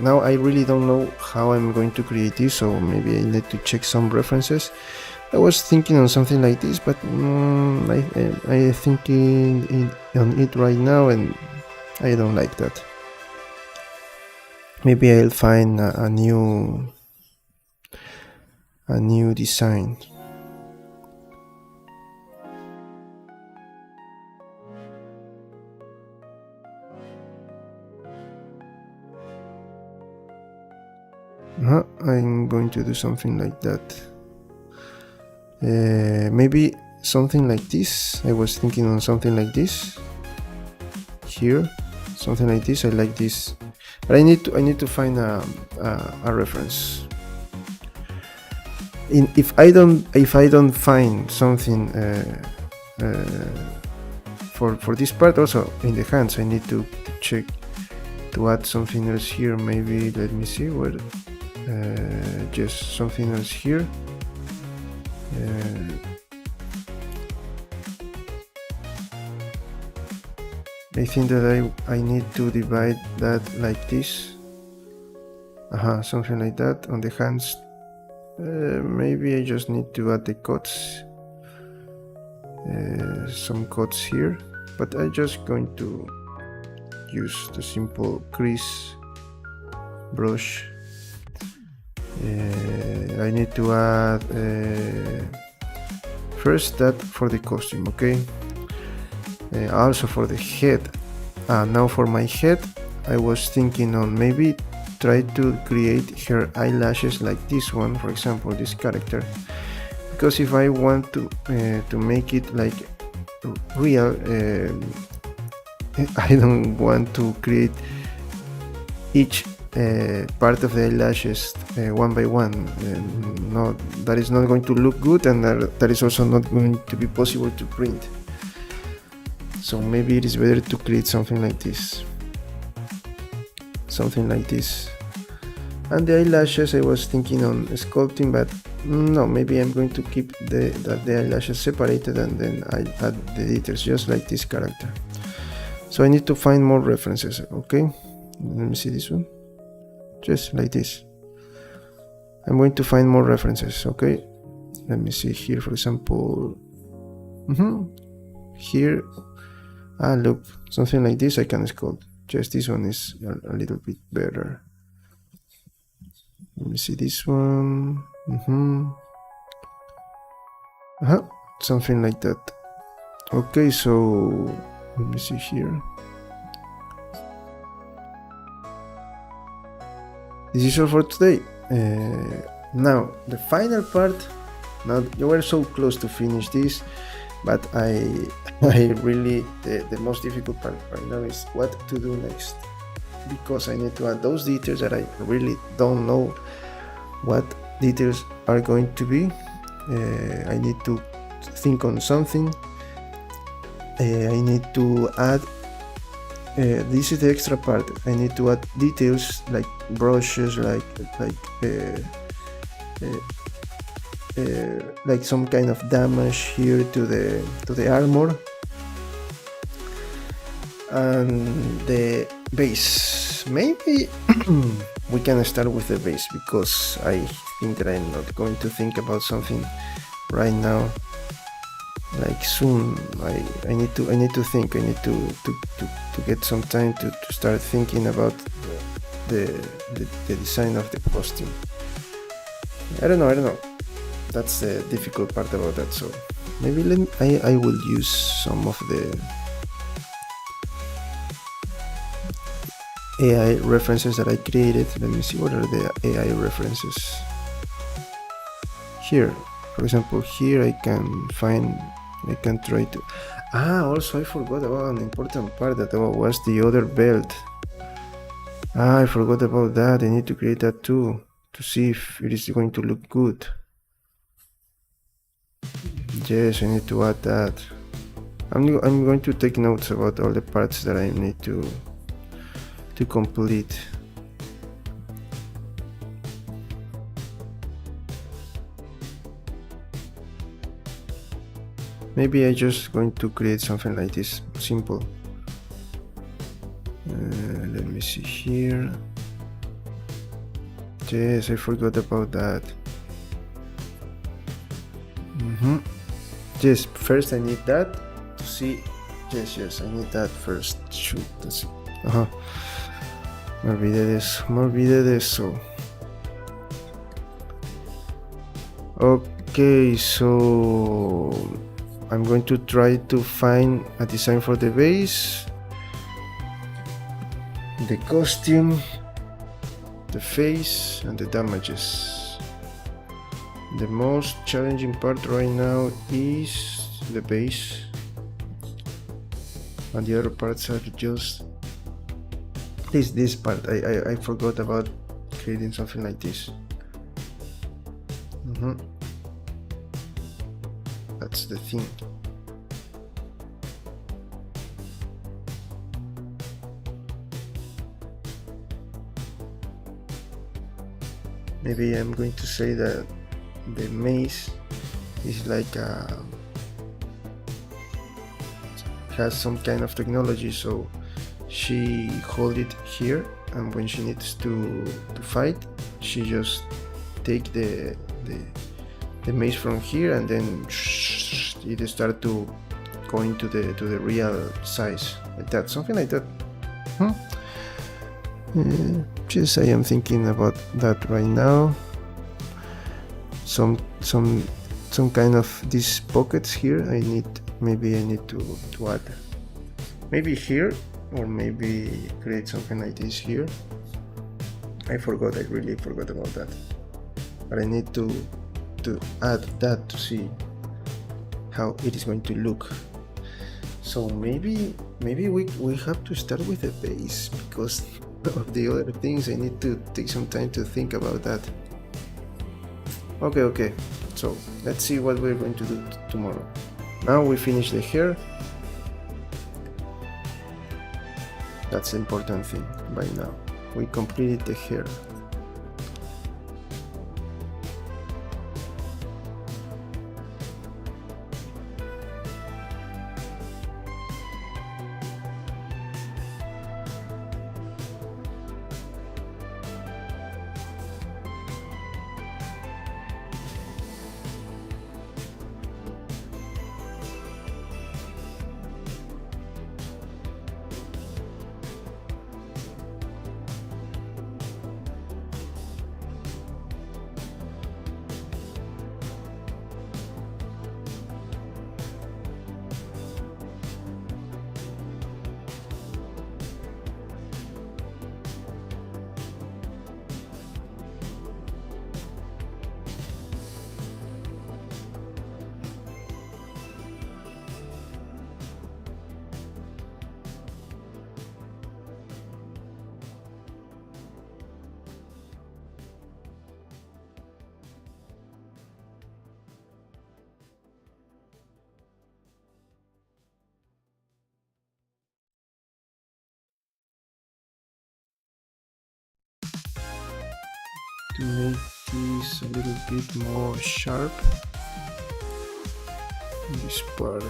now I really don't know how I'm going to create this, so maybe I need to check some references. I was thinking on something like this, but I thinking on it right now, and I don't like that. Maybe I'll find a new design. I'm going to do something like that. Maybe something like this. I was thinking on something like this. Here, something like this. I like this. But I need to find a reference. If I don't find something for this part, also in the hands, I need to check to add something else here. Maybe let me see where. Just something else here. I think that I need to divide that like this. Something like that on the hands. Maybe I just need to add the cuts. Some cuts here, but I'm just going to use the simple crease brush. I need to add first that for the costume, okay? Also for the head. Now for my head, I was thinking on maybe try to create her eyelashes like this one, for example, this character, because if I want to make it like real, I don't want to create each part of the eyelashes one by one. No, that is not going to look good, and that is also not going to be possible to print. So maybe it is better to create something like this. And the eyelashes, I was thinking on sculpting, but no, maybe I'm going to keep the eyelashes separated, and then I add the details just like this character. So I need to find more references. Okay, let me see this one, just like this. I'm going to find more references. Okay, let me see here, for example, here, look, something like this I can sculpt. Just this one is a little bit better. Let me see this one. Something like that. Okay, so let me see here. This is all for today. Now the final part. Now you were so close to finish this, but I really the most difficult part right now is what to do next, because I need to add those details that I really don't know what details are going to be. I need to think on something. I need to add this is the extra part. I need to add details like brushes, like some kind of damage here to the armor, and the base. Maybe we can start with the base, because I think that I'm not going to think about something right now. Like soon, I need to think. I need to get some time to start thinking about the design of the costume. I don't know. That's the difficult part about that. So maybe I will use some of the AI references that I created. Let me see, what are the AI references here. For example, here I can try to also I forgot about an important part that was the other belt. I forgot about that. I need to create that too, to see if it is going to look good. Yes, I need to add that. I'm going to take notes about all the parts that I need to complete. Maybe I'm just going to create something like this, simple. Let me see here. Yes, I forgot about that. Yes, first I need that to see. Yes, I need that first. Shoot, that's it. Me olvidé de eso. Okay, so I'm going to try to find a design for the base, the costume, the face, and the damages. The most challenging part right now is the base, and the other parts are just this part. I forgot about creating something like this. That's the thing. Maybe I'm going to say that the mace is like has some kind of technology, so she hold it here, and when she needs to fight, she just take the mace from here, and then it start to go into the real size, like that, something like that. Just I am thinking about that right now. Some kind of these pockets here. Maybe I need to add, maybe here, or maybe create something like this here. I really forgot about that, but I need to add that to see how it is going to look. So maybe we have to start with the base, because of the other things I need to take some time to think about that. Okay, so let's see what we're going to do tomorrow. Now we finish the hair. That's the important thing right now. We completed the hair. to make this a little bit more sharp in this part.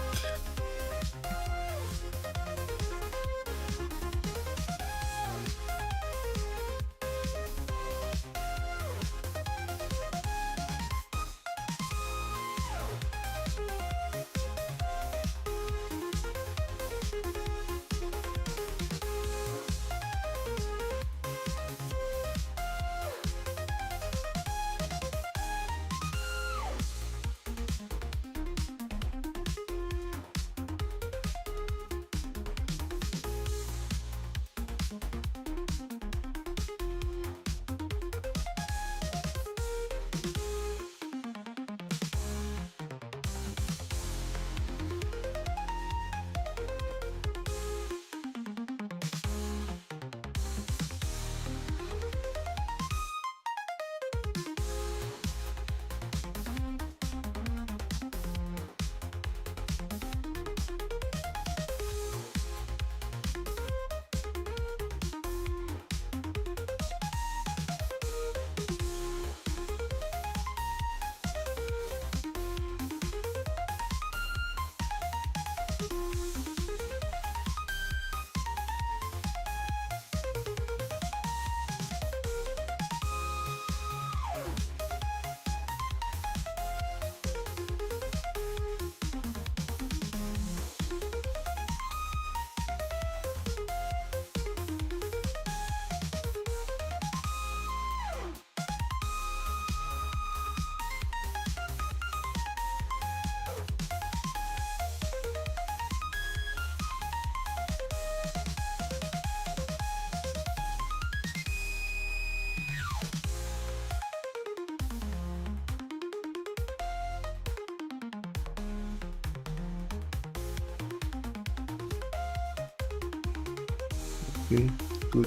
Okay, good.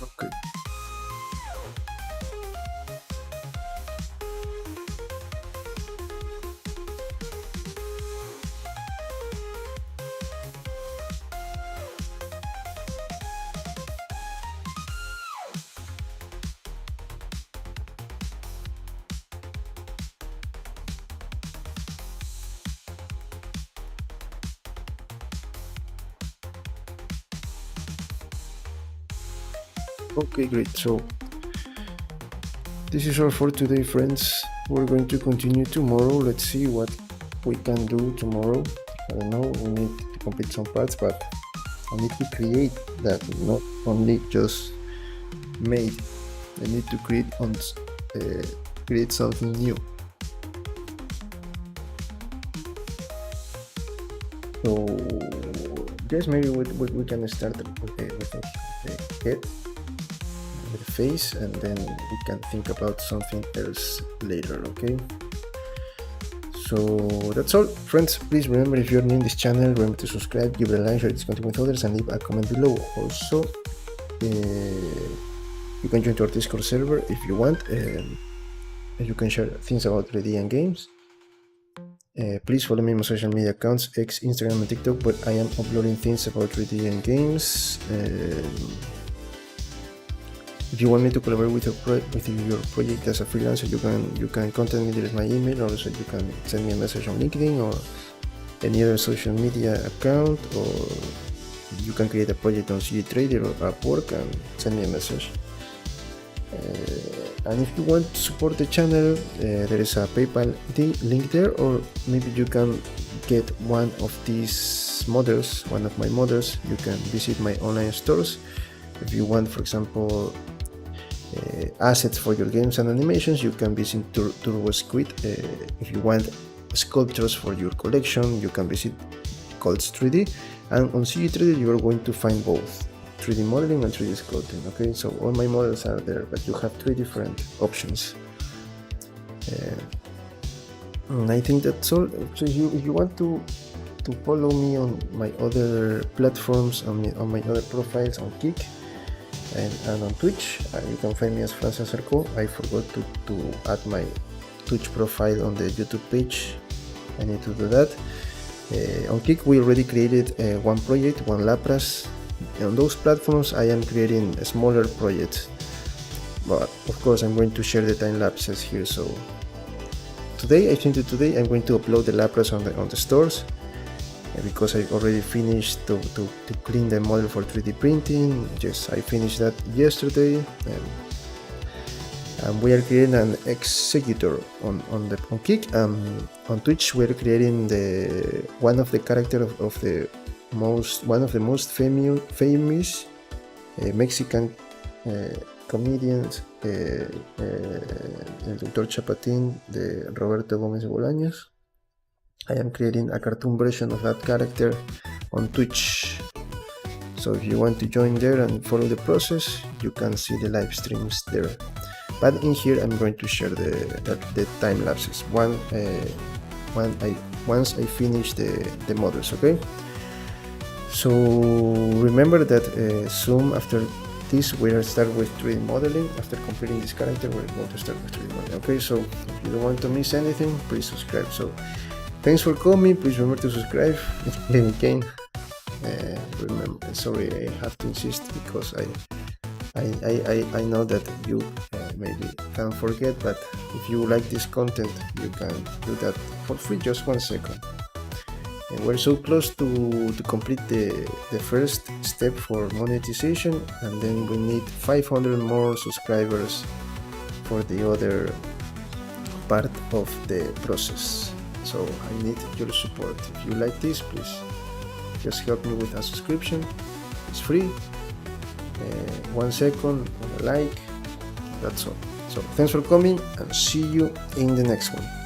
Okay. Okay, great. So this is all for today, friends. We're going to continue tomorrow. Let's see what we can do tomorrow. I don't know, we need to complete some parts, but I need to create that, not only just made. I need to create something new. So guess maybe we can start with the head, with the face, and then we can think about something else later. Okay, so that's all, friends. Please remember, if you're new in this channel, remember to subscribe, give it a like, share this content with others, and leave a comment below. Also, you can join to our Discord server if you want, and you can share things about 3D and games. Please follow me on my social media accounts, X, Instagram, and TikTok, but I am uploading things about 3D and games. If you want me to collaborate with your project as a freelancer, you can contact me. There is my email. Also, you can send me a message on LinkedIn or any other social media account, or you can create a project on CD Trader or Upwork and send me a message. And if you want to support the channel, there is a PayPal link there, or maybe you can get one of these models, one of my models. You can visit my online stores. If you want, for example, assets for your games and animations, you can visit TurboSquid. If you want sculptures for your collection, you can visit Colts 3D. And on CD Trader, you are going to find both 3D modeling and 3D sculpting. Okay, so all my models are there, but you have 3 different options. And I think that's all. So if you want to follow me on my other platforms, on my other profiles on Kik, and on Twitch. You can find me as Francis Arco. I forgot to add my Twitch profile on the YouTube page. I need to do that. On Kick we already created one project, one Lapras. On those platforms I am creating a smaller project, but of course I'm going to share the time lapses here. So today, I think that today I'm going to upload the Lapras on the stores, because I already finished to clean the model for 3D printing. Yes, I finished that yesterday. And we are creating an executor on Kick. On Twitch we are creating one of the characters of one of the most famous Mexican comedians, el Dr. Chapatín de Roberto Gómez Bolaños. I am creating a cartoon version of that character on Twitch. So if you want to join there and follow the process, you can see the live streams there. But in here I'm going to share the time lapses once I finish the models, okay? So remember that soon after this we'll start with 3D modeling. After completing this character we're going to start with 3D modeling, okay? So if you don't want to miss anything, please subscribe. So thanks for coming. Please remember to subscribe if you can. Remember, sorry, I have to insist because I know that you maybe can forget, but if you like this content, you can do that for free, just 1 second. And we're so close to complete the first step for monetization, and then we need 500 more subscribers for the other part of the process. So I need your support. If you like this, please just help me with a subscription. It's free. 1 second, a like, that's all. So thanks for coming and see you in the next one.